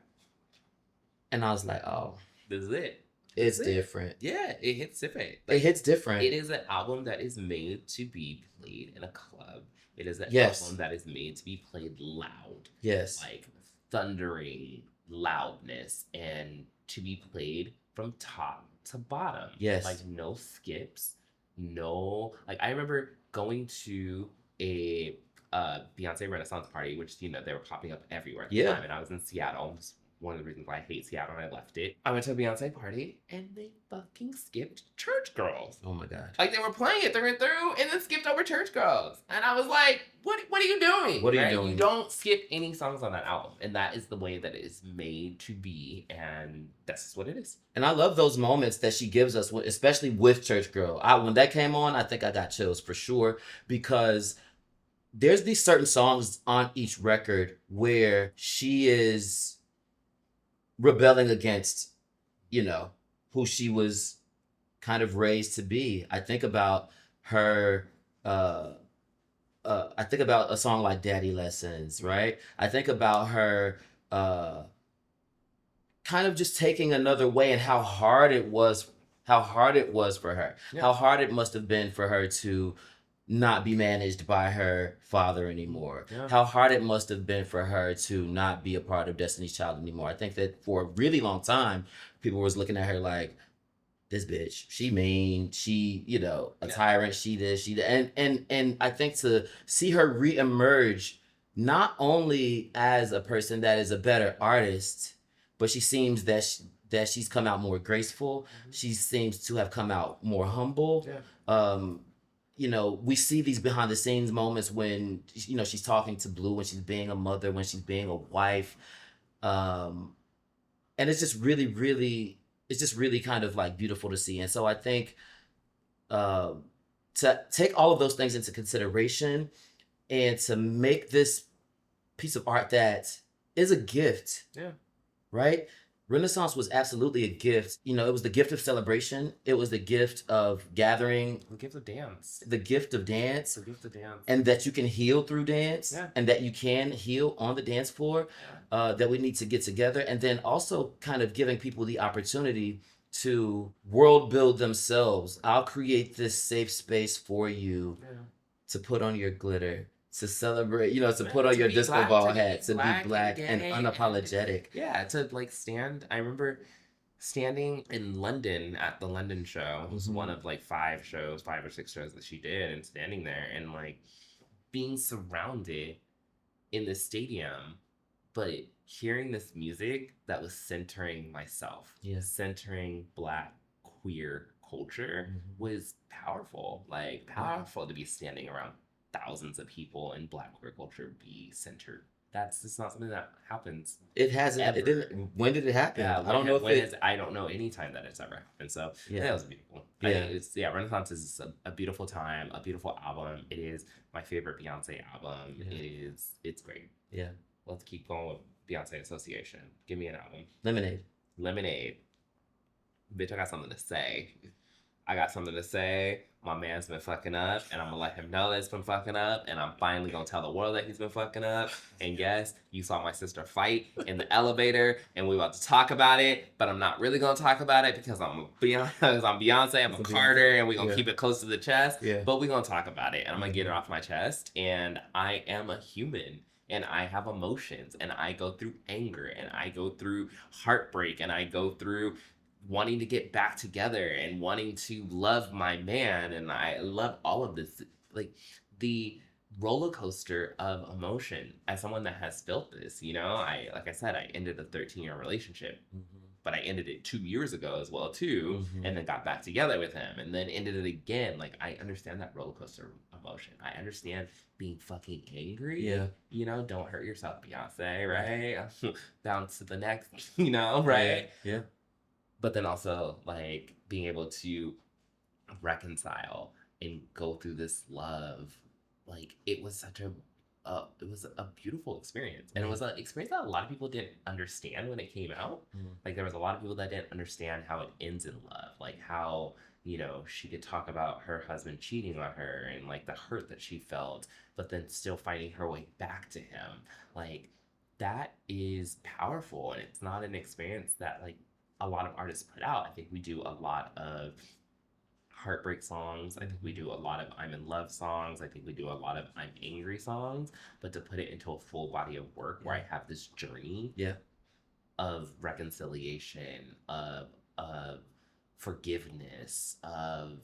And I was like, oh. This is it. It's different. Yeah, it hits different. It hits different. It is an album that is made to be played in a club. It is an Yes. album that is made to be played loud. Yes. Like thundering loudness, and to be played from top to bottom. Yes. Like no skips, no. Like I remember going to a Beyonce Renaissance party, which they were popping up everywhere at the time, and I was in Seattle. It's one of the reasons why I hate Seattle and I left it. I went to a Beyonce party and they fucking skipped Church Girls. Oh my God. Like they were playing it through and through and then skipped over Church Girls. And I was like, what are you doing? What are you doing? You don't skip any songs on that album. And that is the way that it is made to be. And that's just what it is. And I love those moments that she gives us, especially with Church Girl. When that came on, I think I got chills for sure, because there's these certain songs on each record where she is rebelling against, who she was kind of raised to be. I think about her, I think about a song like Daddy Lessons, right? I think about her kind of just taking another way, and how hard it was for her. Yeah. How hard it must have been for her to not be managed by her father anymore. Yeah. How hard it must have been for her to not be a part of Destiny's Child anymore. I think that for a really long time, people was looking at her like, this bitch, she mean, she, a tyrant, she this, she that. And I think to see her reemerge, not only as a person that is a better artist, but she seems that she's come out more graceful. Mm-hmm. She seems to have come out more humble. Yeah. We see these behind the scenes moments when, she's talking to Blue, when she's being a mother, when she's being a wife. And it's just really, really, kind of like beautiful to see. And so I think to take all of those things into consideration and to make this piece of art that is a gift. Yeah. Right? Renaissance was absolutely a gift. It was the gift of celebration. It was the gift of gathering. The gift of dance. The gift of dance. The gift of dance. And that you can heal through dance. Yeah. And that you can heal on the dance floor. Yeah. That we need to get together. And then also kind of giving people the opportunity to world build themselves. I'll create this safe space for you to put on your glitter. To celebrate, to put on your disco ball hat, to be black and unapologetic. Yeah, to like stand. I remember standing in London at the London show. It was one of like 5 or 6 shows that she did, and standing there and like being surrounded in the stadium, but hearing this music that was centering myself, centering Black queer culture was powerful. Like powerful to be standing around thousands of people in Black queer culture be centered. That's just not something that happens. It hasn't. Ever. It didn't. When did it happen? Yeah, I don't know if I don't know any time that it's ever happened. So that was beautiful. Yeah, Renaissance is a beautiful time, a beautiful album. It is my favorite Beyonce album. Yeah. It's great. Yeah. Let's keep going with Beyonce Association. Give me an album. Lemonade. Bitch, I got something to say. My man's been fucking up, and I'm gonna let him know that he's been fucking up, and I'm finally gonna tell the world that he's been fucking up. And yes, you saw my sister fight in the elevator, and we're about to talk about it, but I'm not really gonna talk about it because I'm Beyonce, I'm a Carter, and we're gonna keep it close to the chest. Yeah. But we're gonna talk about it, and I'm gonna get it off my chest. And I am a human, and I have emotions, and I go through anger, and I go through heartbreak, and I go through wanting to get back together and wanting to love my man, and I love all of this, like the roller coaster of emotion. As someone that has felt this, I ended a 13-year relationship, but I ended it 2 years ago as well too, and then got back together with him, and then ended it again. Like I understand that roller coaster of emotion. I understand being fucking angry. Yeah. You know, don't hurt yourself, Beyonce, right? Bounce to the next, you know, right? Yeah. But then also like being able to reconcile and go through this love, like it was such a it was a beautiful experience, and it was an experience that a lot of people didn't understand when it came out. Like there was a lot of people that didn't understand how it ends in love, like how, you know, she could talk about her husband cheating on her and like the hurt that she felt, but then still finding her way back to him. Like that is powerful, and it's not an experience that like a lot of artists put out. I think we do a lot of heartbreak songs. I think we do a lot of I'm in love songs. I think we do a lot of I'm angry songs. But to put it into a full body of work where I have this journey of reconciliation, of forgiveness, of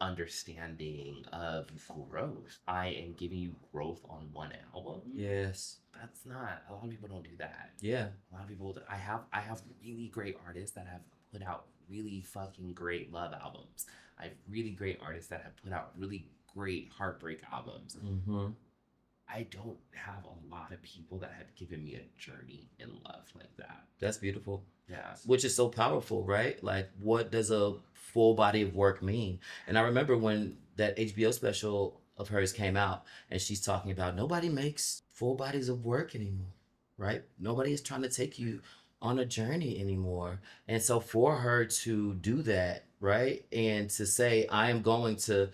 understanding, of growth. I am giving you growth on one album. Yes. That's not, a lot of people don't do that. Yeah. A lot of people, I have really great artists that have put out really fucking great love albums. I have really great artists that have put out really great heartbreak albums. I don't have a lot of people that have given me a journey in love like that. That's beautiful. Yeah. Which is so powerful, right? Like, what does a full body of work mean? And I remember when that HBO special of hers came out, and she's talking about nobody makes full bodies of work anymore, right? Nobody is trying to take you on a journey anymore. And so for her to do that, right? And to say, I am going to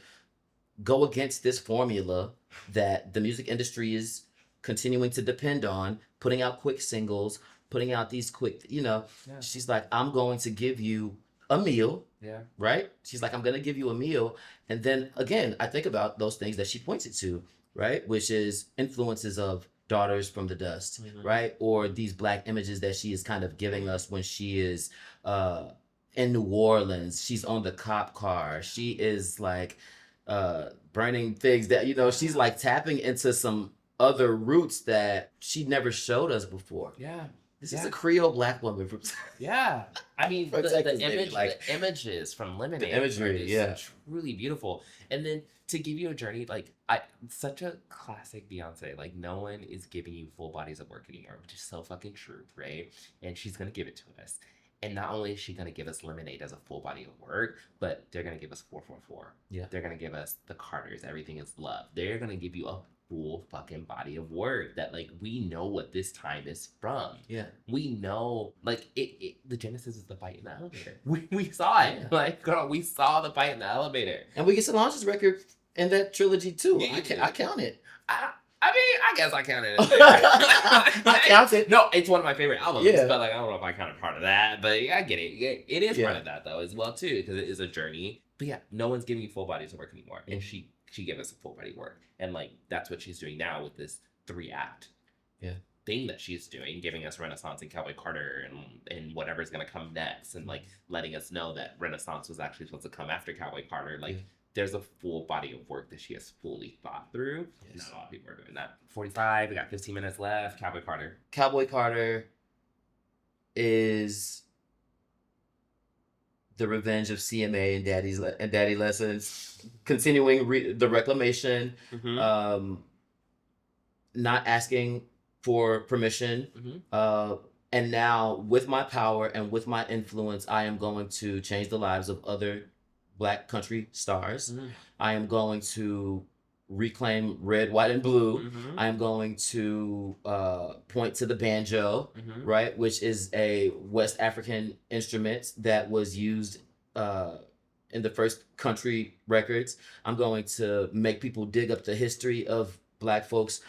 go against this formula that the music industry is continuing to depend on, putting out quick singles, putting out these quick, you know, she's like, I'm going to give you a meal. Yeah. Right? She's like, I'm going to give you a meal. And then again, I think about those things that she pointed to, right? Which is influences of Daughters from the Dust, right? Or these Black images that she is kind of giving us when she is in New Orleans. She's on the cop car. She is like burning things that, you know, she's like tapping into some other roots that she never showed us before. Yeah. This is a Creole Black woman. Yeah. I mean, From Texas, the images from Lemonade. The imagery, is truly beautiful. And then to give you a journey, like, such a classic Beyonce. Like, no one is giving you full bodies of work anymore, which is so fucking true, right? And she's going to give it to us. And not only is she going to give us Lemonade as a full body of work, but they're going to give us 444. Yeah. They're going to give us The Carters, Everything is Love. They're going to give you a full fucking body of work that, like, we know what this time is from. Yeah. We know, like, the genesis is the fight in the elevator. We saw it. Yeah. Like, girl, we saw the fight in the elevator. And we get Solange's record in that trilogy, too. Yeah, I count it. I mean, I guess I counted it. I count it. No, it's one of my favorite albums. Yeah. But, like, I don't know if I counted part of that. But yeah, I get it. It is part of that, though, as well, too, because it is a journey. But yeah, no one's giving you full bodies of work anymore. And she gave us a full body work. And, like, that's what she's doing now with this 3-act thing that she's doing, giving us Renaissance and Cowboy Carter and whatever's going to come next. And, like, letting us know that Renaissance was actually supposed to come after Cowboy Carter. Like, there's a full body of work that she has fully thought through. Yes. Not a lot of people are doing that. 45, we got 15 minutes left. Cowboy Carter. Cowboy Carter is the revenge of CMA and Daddy Lessons, continuing the reclamation, not asking for permission. And now with my power and with my influence, I am going to change the lives of other Black country stars. I am going to reclaim red, white, and blue. I am going to point to the banjo, right, which is a West African instrument that was used in the first country records. I'm going to make people dig up the history of Black folks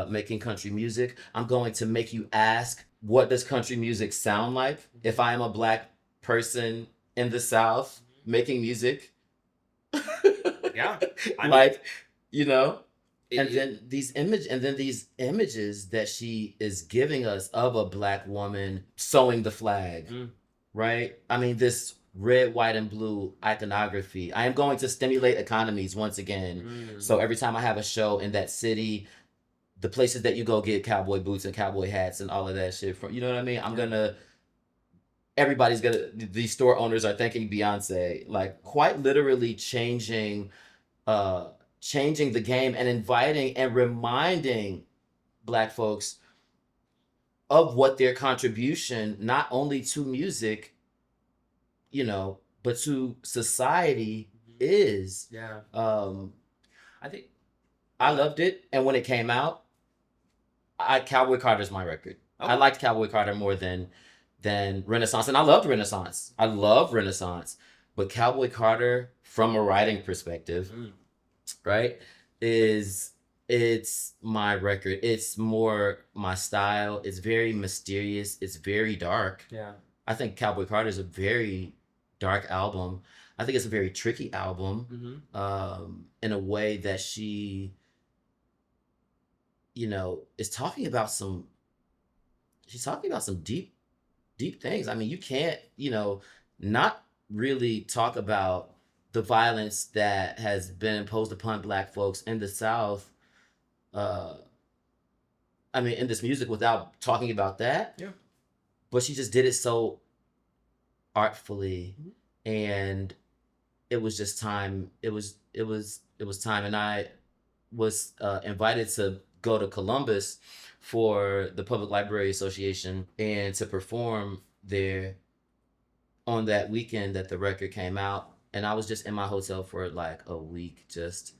making country music. I'm going to make you ask, what does country music sound like if I am a Black person in the South making music? Yeah. Like, you know, and then these images that she is giving us of a Black woman sewing the flag, right? I mean, this red, white, and blue iconography. I am going to stimulate economies once again. So every time I have a show in that city, the places that you go get cowboy boots and cowboy hats and all of that shit from, you know what I mean? These store owners are thanking Beyonce, like quite literally changing changing the game and inviting and reminding Black folks of what their contribution, not only to music, but to society is. Yeah. I think I loved it, and when it came out, Cowboy Carter's my record. Okay. I liked Cowboy Carter more than Renaissance, and I loved Renaissance. I love Renaissance, but Cowboy Carter, from a writing perspective, right, it's my record. It's more my style. It's very mysterious. It's very dark. Yeah. I think Cowboy Carter is a very dark album. I think it's a very tricky album, in a way that she, is talking about some. She's talking about some deep, deep things. I mean, you can't, not really talk about the violence that has been imposed upon Black folks in the South. In this music without talking about that. Yeah. But she just did it so artfully, and it was just time. It was time, and I was invited to go to Columbus for the Public Library Association and to perform there on that weekend that the record came out. And I was just in my hotel for like a week, just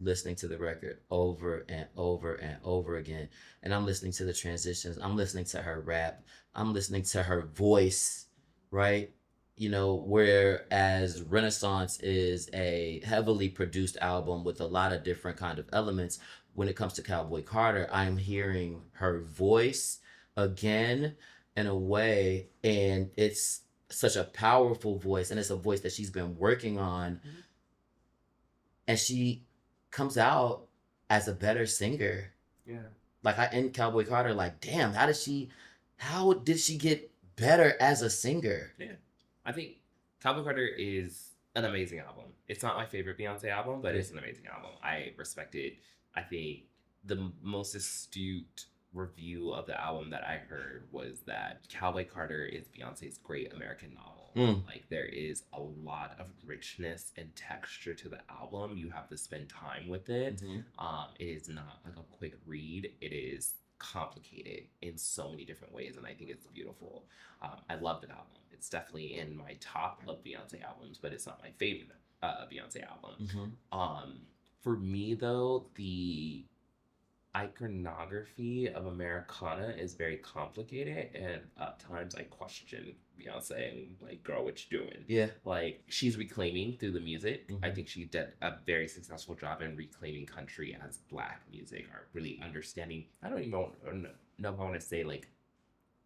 listening to the record over and over and over again. And I'm listening to the transitions. I'm listening to her rap. I'm listening to her voice, right? Whereas Renaissance is a heavily produced album with a lot of different kind of elements. When it comes to Cowboy Carter, I'm hearing her voice again in a way, and it's such a powerful voice, and it's a voice that she's been working on, and she comes out as a better singer. Yeah. Like, I end Cowboy Carter like, damn, how did she get better as a singer? Yeah. I think Cowboy Carter is an amazing album. It's not my favorite Beyonce album, but it's an amazing album. I respect it. I think the most astute review of the album that I heard was that Cowboy Carter is Beyonce's great American novel. Like, there is a lot of richness and texture to the album. You have to spend time with it. It is not like a quick read. It is complicated in so many different ways, and I think it's beautiful. I love the album. It's definitely in my top of Beyonce albums, but it's not my favorite Beyonce album. For me, though, the iconography of Americana is very complicated, and at times I question Beyonce and like, girl, what you doing? Yeah. Like, she's reclaiming through the music. I think she did a very successful job in reclaiming country as Black music, or really understanding. I don't even know if I want to say like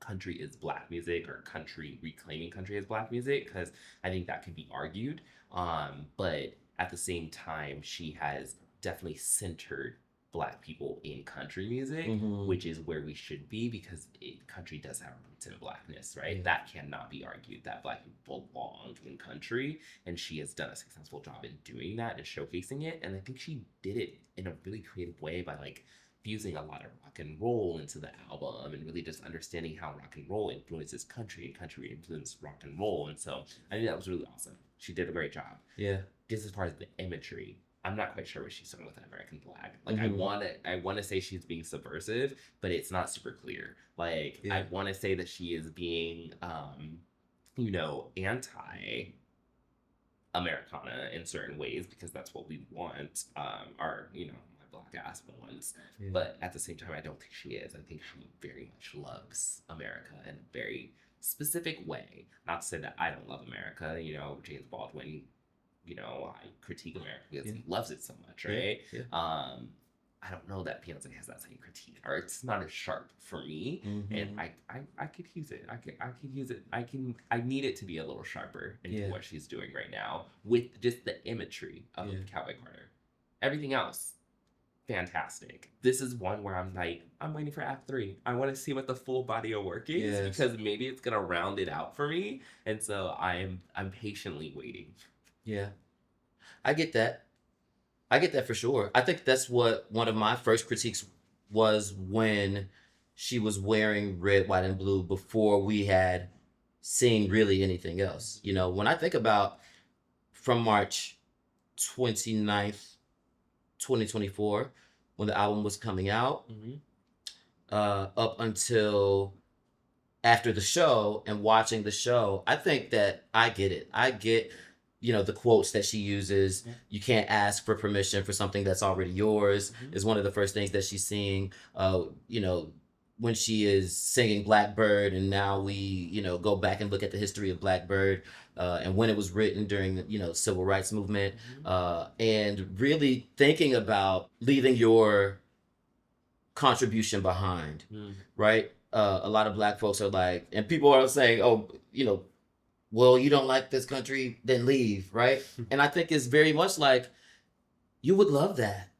country is Black music or country reclaiming country as Black music, because I think that could be argued. But at the same time, she has definitely centered Black people in country music, which is where we should be, because country does have roots in Blackness, right? Yeah. That cannot be argued, that Black people belong in country, and she has done a successful job in doing that and showcasing it. And I think she did it in a really creative way by like fusing a lot of rock and roll into the album, and really just understanding how rock and roll influences country and country influences rock and roll. And so I think that was really awesome. She did a great job. Yeah. Just as far as the imagery, I'm not quite sure what she's doing with an American flag. Like, I want to say she's being subversive, but it's not super clear. Like, I want to say that she is being, anti Americana in certain ways, because that's what we want. My Black ass wants. Yeah. But at the same time, I don't think she is. I think she very much loves America in a very specific way. Not to say that I don't love America. James Baldwin, I critique America because he loves it so much, right? Yeah. I don't know that Beyonce has that same critique, or it's not as sharp for me. And I could use it. I could use it. I need it to be a little sharper into what she's doing right now with just the imagery of Cowboy Carter. Everything else, fantastic. This is one where I'm like, I'm waiting for Act 3. I want to see what the full body of work is, because maybe it's gonna round it out for me. And so I'm patiently waiting. Yeah, I get that. I get that for sure. I think that's what one of my first critiques was when she was wearing red, white, and blue before we had seen really anything else. When I think about from March 29th 2024 when the album was coming out, up until after the show and watching the show. I think that I get it. I get, the quotes that she uses. Yeah. You can't ask for permission for something that's already yours is one of the first things that she's singing. When she is singing Blackbird, and now we, go back and look at the history of Blackbird and when it was written during the, civil rights movement, and really thinking about leaving your contribution behind, right? A lot of Black folks are like, and people are saying, oh, well, you don't like this country, then leave, right? And I think it's very much like, you would love that.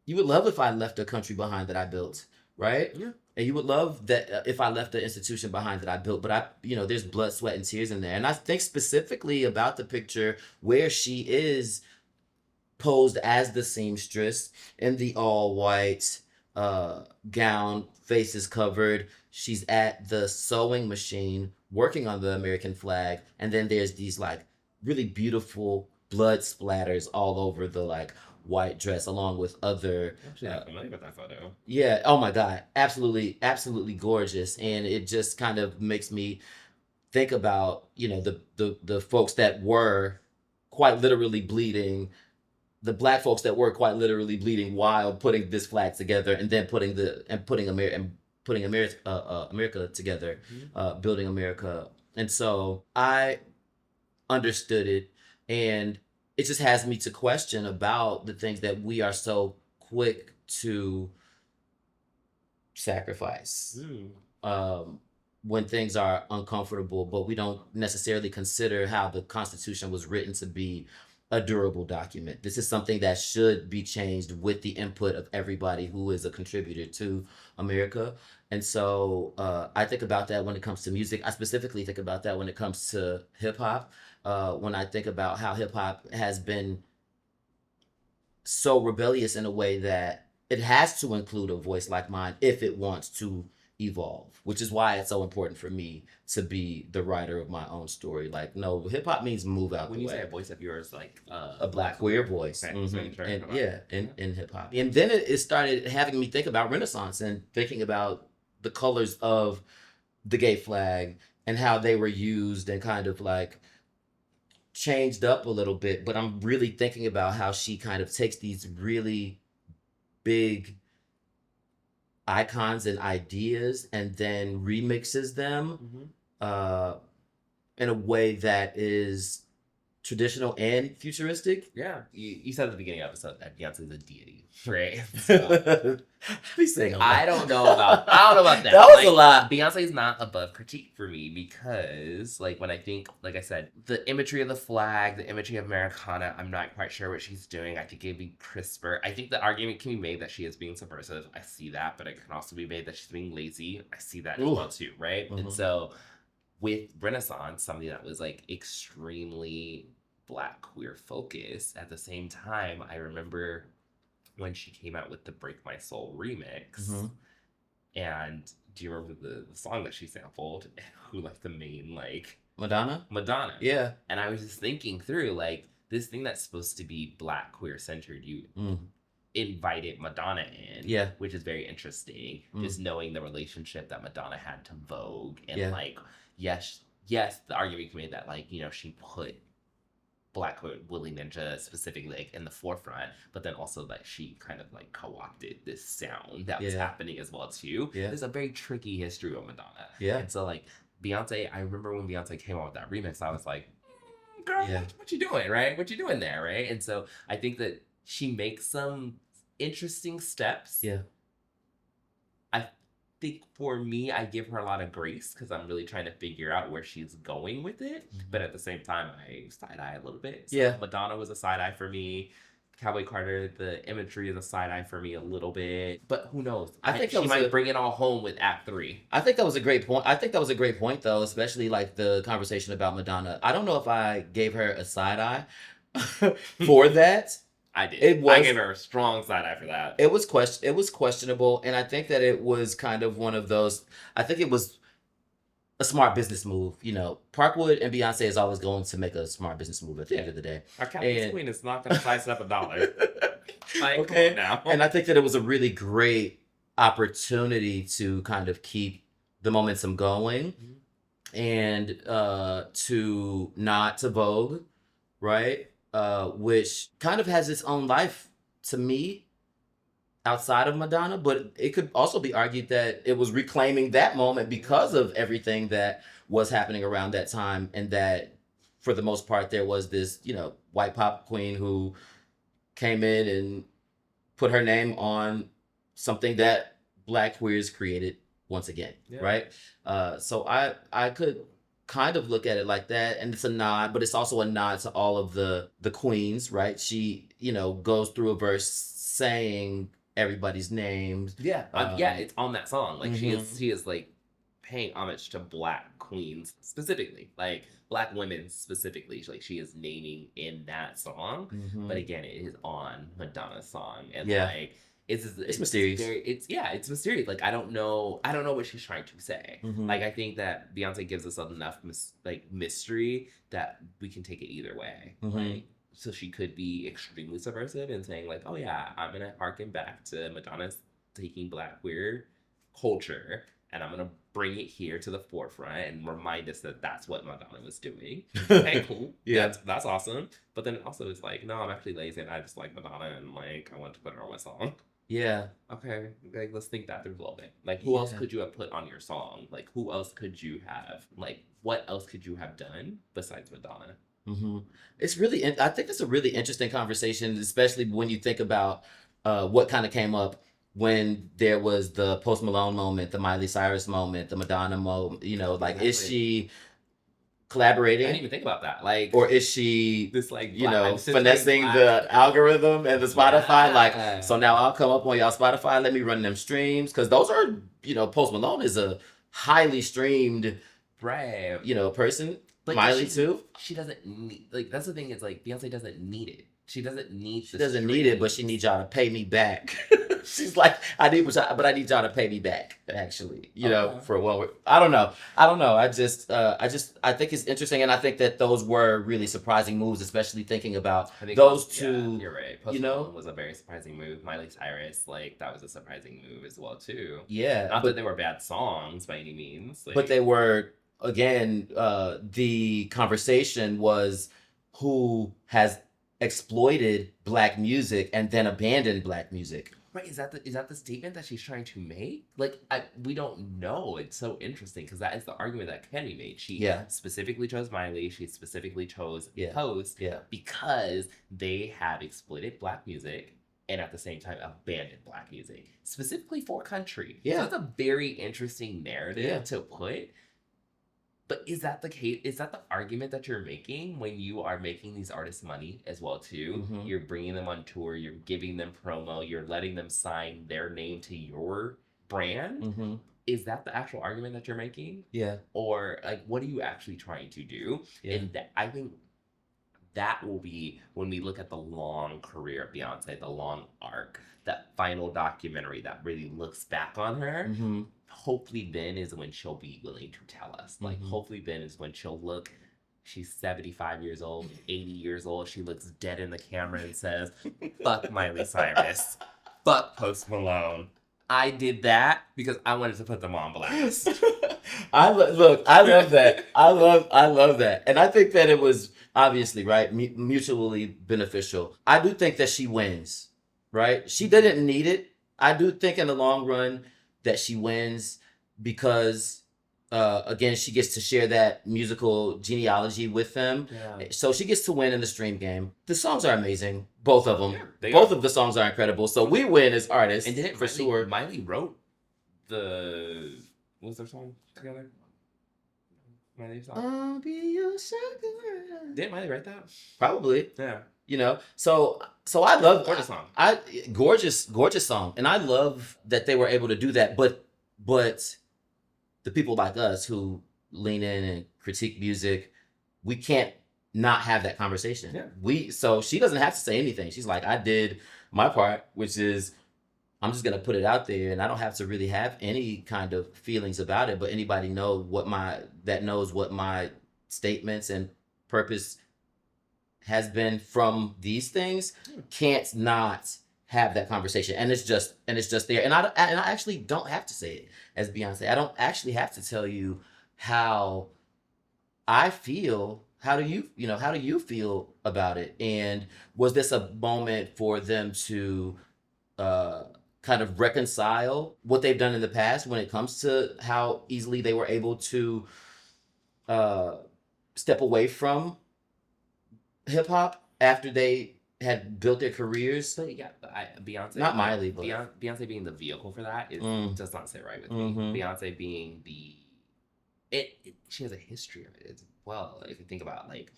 You would love if I left a country behind that I built, right? Yeah. And you would love that if I left the institution behind that I built, but there's blood, sweat, and tears in there. And I think specifically about the picture where she is posed as the seamstress in the all white gown, faces covered. She's at the sewing machine working on the American flag, and then there's these like really beautiful blood splatters all over the like white dress, along with other. Actually, I'm familiar with that photo. Yeah. Oh my God. Absolutely, absolutely gorgeous, and it just kind of makes me think about the folks that were quite literally bleeding. The Black folks that were quite literally bleeding while putting this flag together, and then putting America together, building America. And so I understood it, and it just has me to question about the things that we are so quick to sacrifice when things are uncomfortable, but we don't necessarily consider how the Constitution was written to be a durable document. This is something that should be changed with the input of everybody who is a contributor to America. And so I think about that when it comes to music. I specifically think about that when it comes to hip hop. When I think about how hip hop has been so rebellious in a way that it has to include a voice like mine if it wants to evolve, which is why it's so important for me to be the writer of my own story. Like, no, hip hop means move out when the you way. say a voice of yours, like A Black queer voice. Okay, In hip hop. And then it started having me think about Renaissance and thinking about the colors of the gay flag and how they were used and kind of like changed up a little bit. But I'm really thinking about how she kind of takes these really big icons and ideas and then remixes them in a way that is traditional and futuristic. Yeah, you said at the beginning of the episode that Beyonce is a deity, right? So, Please say I don't know about that. That was a lot. Beyonce is not above critique for me because, like, when I think, like I said, the imagery of the flag, the imagery of Americana, I'm not quite sure what she's doing. I think it'd be crisper. I think the argument can be made that she is being subversive. I see that, but it can also be made that she's being lazy. I see that as well too, right? And so with Renaissance, something that was like extremely Black queer focus, at the same time, I remember when she came out with the Break My Soul remix. And do you remember the song that she sampled? Who like the main like Madonna? Yeah. And I was just thinking through like this thing that's supposed to be Black queer centered, you invited Madonna in, which is very interesting. Just knowing the relationship that Madonna had to Vogue, and like yes, the argument can be that like she put Black Willie Ninja specifically like in the forefront, but then also like she kind of like co-opted this sound that was happening as well too. There's a very tricky history of Madonna. And so like Beyonce, I remember when Beyonce came out with that remix, I was like, girl, what you doing, right? What you doing there, right? And so I think that she makes some interesting steps. I think for me, I give her a lot of grace because I'm really trying to figure out where she's going with it. But at the same time, I side-eye a little bit. So Madonna was a side-eye for me. Cowboy Carter, the imagery is a side-eye for me a little bit. But who knows? I think she might bring it all home with Act 3. I think that was a great point. Though, especially like the conversation about Madonna. I don't know if I gave her a side-eye for that. I did. I gave her a strong side-eye for that. It was questionable, and I think that it was kind of one of those. I think it was a smart business move. Parkwood and Beyonce is always going to make a smart business move at the end of the day. Our Catholic queen is not going to slice it up $1. Like, Okay. come on now. And I think that it was a really great opportunity to kind of keep the momentum going and to nod to Vogue, right? Which kind of has its own life to me outside of Madonna, but it could also be argued that it was reclaiming that moment because of everything that was happening around that time, and that for the most part there was this, white pop queen who came in and put her name on something that Black queers created once again, Yeah. right? So I could kind of look at it like that, and it's a nod, but it's also a nod to all of the queens, right? She goes through a verse saying everybody's names. Yeah, it's on that song. Like she is like paying homage to Black queens specifically, like Black women specifically. Like she is naming in that song, but again, it is on Madonna's song, and like it's mysterious. It's mysterious. Like I don't know what she's trying to say. Like I think that Beyonce gives us enough mystery that we can take it either way. Like, so she could be extremely subversive and saying like, oh yeah, I'm gonna harken back to Madonna's taking Black queer culture, and I'm gonna bring it here to the forefront and remind us that that's what Madonna was doing. Okay, cool. Yeah, that's awesome. But then also it's like, no, I'm actually lazy and I just like Madonna and like I want to put her on my song. Yeah. Okay, like let's think that through a little bit. Like who else could you have put on your song? Like who else could you have, like what else could you have done besides Madonna? It's really, I think it's a really interesting conversation, especially when you think about what kind of came up when there was the Post Malone moment, the Miley Cyrus moment, the Madonna moment. Like Exactly. is she collaborating? I didn't even think about that. Like, or is she this like finessing the algorithm and the Spotify? Like, so now I'll come up on y'all Spotify. Let me run them streams, because those are Post Malone is a highly streamed person. Like, Miley too. She doesn't need, like, that's the thing. Is like Beyonce doesn't need it. She doesn't need. She doesn't need it, but she needs y'all to pay me back. She's like, I need y'all to pay me back. Actually, for what I don't know. I think it's interesting, and I think that those were really surprising moves, especially thinking about those two. Yeah, you're right. Post Malone was a very surprising move. Miley Cyrus, like that was a surprising move as well too. Yeah, not that they were bad songs by any means, but they were. Again, the conversation was who has exploited Black music and then abandoned Black music. Right? Is that the statement that she's trying to make? Like, we don't know. It's so interesting because that is the argument that Kenny made. She specifically chose Miley. She specifically chose Post because they have exploited Black music and at the same time abandoned Black music, specifically for country. Yeah, so that's a very interesting narrative to put. But is that the case? Is that the argument that you're making when you are making these artists money as well too? You're bringing them on tour, you're giving them promo, you're letting them sign their name to your brand. Is that the actual argument that you're making? Yeah. Or like, what are you actually trying to do? Yeah. And I think that will be when we look at the long career of Beyonce, the long arc, that final documentary that really looks back on her. Hopefully then is when she'll be willing to tell us. Like, hopefully then is when she'll look, she's 75 years old, 80 years old, she looks dead in the camera and says, fuck Miley Cyrus, fuck Post Malone. I did that because I wanted to put them on blast. I love that. I love that. And I think that it was obviously, right, mutually beneficial. I do think that she wins, right? She didn't need it. I do think in the long run that she wins because, again, she gets to share that musical genealogy with them. Yeah. So she gets to win in the stream game. The songs are amazing. Both of them. Yeah, both of the songs are incredible. So we win as artists. And didn't sure. Miley wrote what was their song together? Miley's song? I'll be your sugar. Didn't Miley write that? Probably. Yeah. So I love gorgeous song. Gorgeous song, and I love that they were able to do that. But the people like us who lean in and critique music, we can't not have that conversation. Yeah. So she doesn't have to say anything. She's like, I did my part, which is I'm just gonna put it out there, and I don't have to really have any kind of feelings about it. But anybody knows what my statements and purpose has been from these things can't not have that conversation, and it's just there. And I actually don't have to say it as Beyonce. I don't actually have to tell you how I feel. How do you feel about it? And was this a moment for them to uh, kind of reconcile what they've done in the past when it comes to how easily they were able to uh, step away from hip hop after they had built their careers? So yeah, Beyonce, Not Miley, but Beyonce being the vehicle for that does not sit right with Mhm. me. Beyonce being she has a history of it as well. If you think about like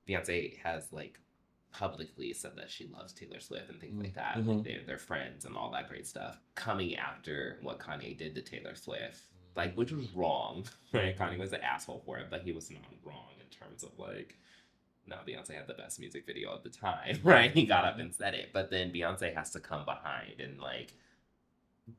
Beyonce has like publicly said that she loves Taylor Swift and things like that. Like they're friends and all that great stuff. Coming after what Kanye did to Taylor Swift, like which was wrong. Right? Kanye was an asshole for it, but he was not wrong in terms of like no, Beyonce had the best music video at the time, right? He got up and said it, but then Beyonce has to come behind and like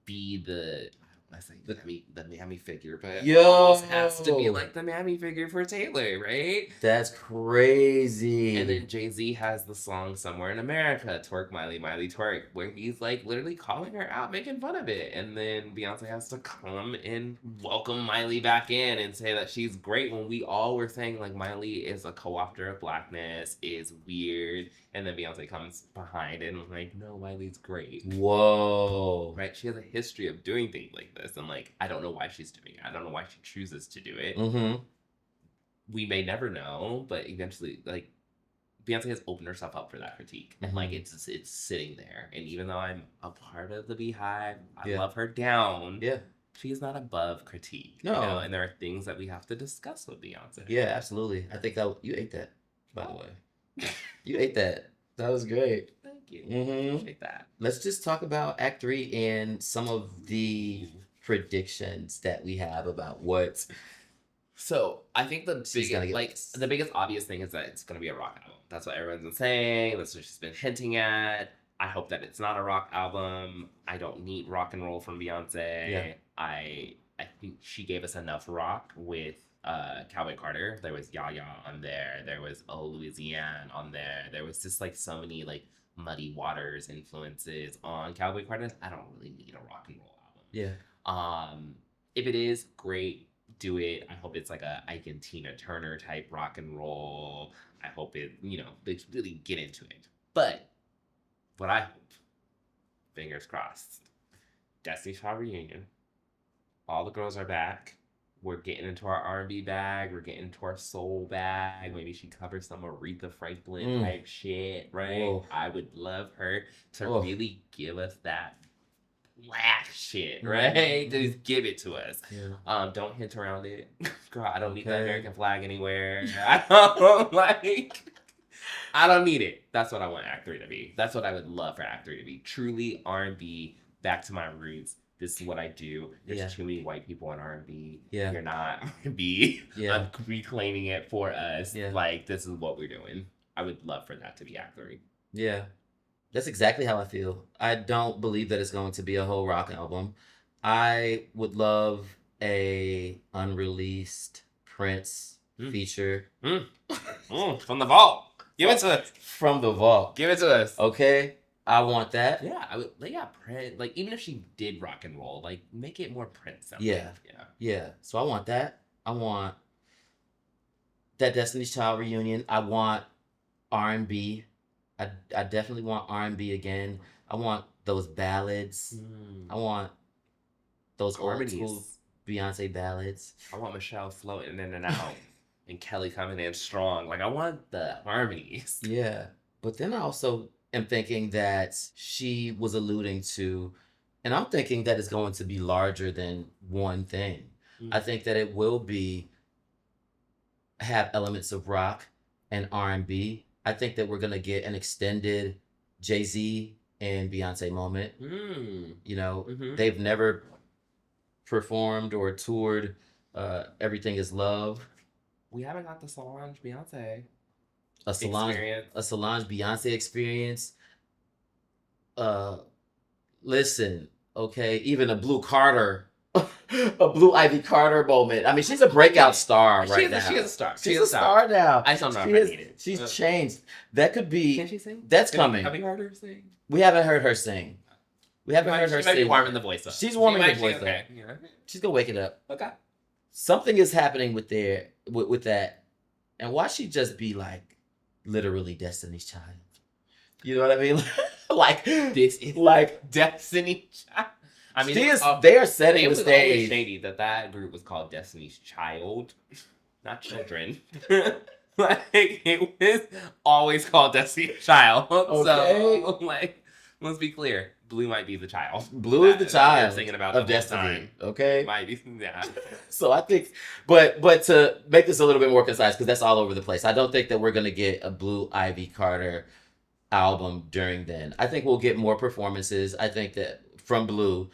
be the I say the mammy figure, but Yo, almost has to be like the mammy figure for Taylor, right? that's crazy. And then Jay-Z has the song Somewhere in America, Twerk Miley, Miley Twerk, where he's like literally calling her out, making fun of it. And then Beyonce has to come and welcome Miley back in and say that she's great when we all were saying like Miley is a co-opter of blackness, is weird. And then Beyonce comes behind and like, no, Miley's great. Whoa. Right? She has a history of doing things like this. And like, I don't know why she's doing it. I don't know why she chooses to do it. Mm-hmm. We may never know, but eventually, like, Beyonce has opened herself up for that critique. And like, it's sitting there. And even though I'm a part of the Beyhive, I love her down. Yeah. She is not above critique. No. You know? And there are things that we have to discuss with Beyonce. Yeah, absolutely. I think you ate that, by the way. You ate that. That was great. Thank you. Mm-hmm. Appreciate that. Let's just talk about Act 3 and some of the predictions that we have about what. So I think the the biggest obvious thing is that it's gonna be a rock album. That's what everyone's been saying. That's what she's been hinting at. I hope that it's not a rock album. I don't need rock and roll from Beyonce. Yeah. I think she gave us enough rock with Cowboy Carter. There was Yaya on there. There was Oh Louisiana on there. There was just like so many like Muddy Waters influences on Cowboy Carter. I don't really need a rock and roll album. Yeah. If it is, great, do it. I hope it's like a Ike and Tina Turner type rock and roll. I hope it, they really get into it. But what I hope, fingers crossed, Destiny's Child reunion. All the girls are back. We're getting into our R&B bag. We're getting into our soul bag. Maybe she covers some Aretha Franklin type shit, right? Whoa. I would love her to really give us that black shit, right? Just give it to us. Yeah. Don't hint around it. Girl, I don't need the American flag anywhere. I don't need it. That's what I want Act 3 to be. That's what I would love for Act 3 to be. Truly R&B, back to my roots. This is what I do. There's too many white people in R&B. Yeah. You're not R&B. Yeah. I'm reclaiming it for us. Yeah. Like, this is what we're doing. I would love for that to be Act 3. Yeah. That's exactly how I feel. I don't believe that it's going to be a whole rock album. I would love a unreleased Prince feature. From the vault. Give it to us. From the vault. Give it to us. Okay. I want that. Yeah, I would. Prince. Like, even if she did rock and roll, like, make it more Prince. Yeah. So I want that. I want that Destiny's Child reunion. I want R&B. I definitely want R&B again. I want those ballads. I want those old school Beyonce ballads. I want Michelle floating in and out, and Kelly coming in strong. Like, I want the harmonies. Yeah, but then I also am thinking that she was alluding to, and I'm thinking that it's going to be larger than one thing. I think that it will have elements of rock and R&B. I think that we're going to get an extended Jay-Z and Beyonce moment. They've never performed or toured Everything Is Love. We haven't got the Solange Beyonce A Solange Beyonce experience. Listen, okay, even a Blue Carter a Blue Ivy Carter moment. I mean, she's a breakout star right now. She is a star. She's a star now. I don't know if I need it. She's changed. That could be. Can she sing? That's coming. Have you heard her sing? We haven't heard her sing. We haven't heard her She might be sing. warming the voice up. She's warming the voice up. Okay. Yeah. She's gonna wake it up. Okay. Something is happening with that, and why she just be like literally Destiny's Child? You know what I mean? Like This is like Destiny Child. I mean, they are setting it the was always stage. shady that group was called Destiny's Child, not children. Like it was always called Destiny's Child. Okay. So like, let's be clear. Blue might be the child. Blue is the child I'm thinking about of the whole Destiny. time. Okay. Might be. Yeah. So I think, but to make this a little bit more concise, because that's all over the place. I don't think that we're gonna get a Blue Ivy Carter album during then. I think we'll get more performances. I think that from Blue,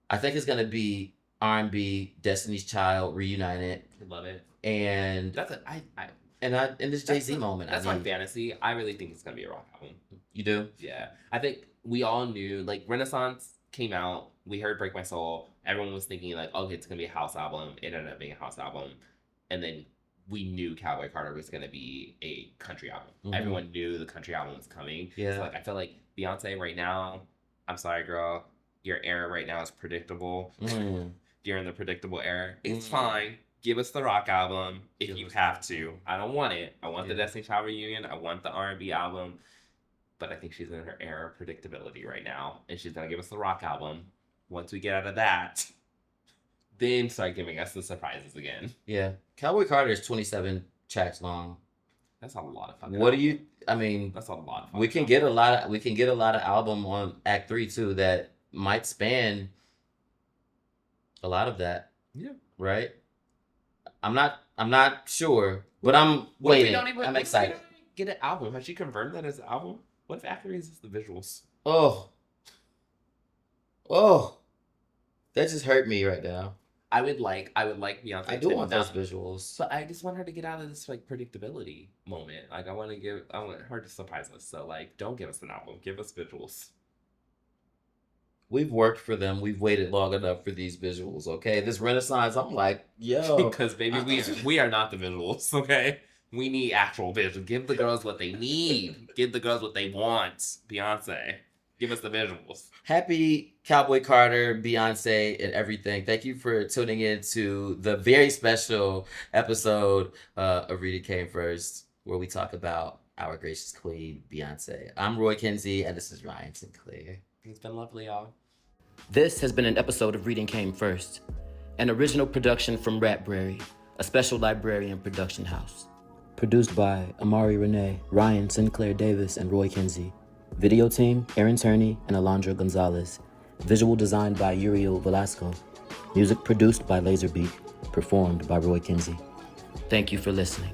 I think it's gonna be R&B, Destiny's Child reunited, Love it. and That's in this Jay-Z moment. That's my fantasy. I really think it's gonna be a rock album. You do? Yeah, I think we all knew, like, Renaissance came out, we heard Break My Soul, everyone was thinking, like, okay, it's gonna be a house album. It ended up being a house album. And then we knew Cowboy Carter was gonna be a country album. Mhm. Everyone knew the country album was coming. Yeah. So, like, I feel like Beyonce right now, I'm sorry, girl, your era right now is predictable. Mm. You're in the predictable era. It's Mm. fine. Give us the rock album if Give you us- have to. I don't want it. I want the Yeah. Destiny Child reunion. I want the R&B album. But I think she's in her era of predictability right now. And she's going to give us the rock album. Once we get out of that, then start giving us the surprises again. Yeah. Cowboy Carter is 27 tracks long. That's a lot of fucking What do album. you? I mean, That's a lot of fucking we can get a lot of album on Act 3 too that might span a lot of that. Yeah. Right? I'm not sure, but I'm What if we waiting. don't even- I'm what if we excited. don't even get an album? Has she confirmed that as an album? What if Act 3 is just the visuals? Oh, that just hurt me right now. I would like Beyonce. I do to want not- those visuals. But I just want her to get out of this like predictability moment. Like I want her to surprise us. So like, don't give us an album. Give us visuals. We've worked for them. We've waited long enough for these visuals. Okay, this Renaissance. I'm like, yo, Because baby, we are not the visuals. Okay, we need actual visuals. Give the girls what they need. Give the girls what they want. Beyonce, give us the visuals. happy Cowboy Carter, Beyonce, and everything. Thank you for tuning in to the very special episode of Rita Came First, where we talk about our gracious queen, Beyonce. I'm Roy Kinsey, and this is Ryan Sinclaire. It's been lovely, y'all. This has been an episode of Reading Came First, an original production from Ratbrary, a special librarian production house. Produced by Amari Renee, Ryan Sinclaire Davis, and Roy Kinsey. Video team, Erin Turney and Alondra Gonzalez. Visual design by Uriel Velasco. Music produced by Laserbeat, performed by Roy Kinsey. Thank you for listening.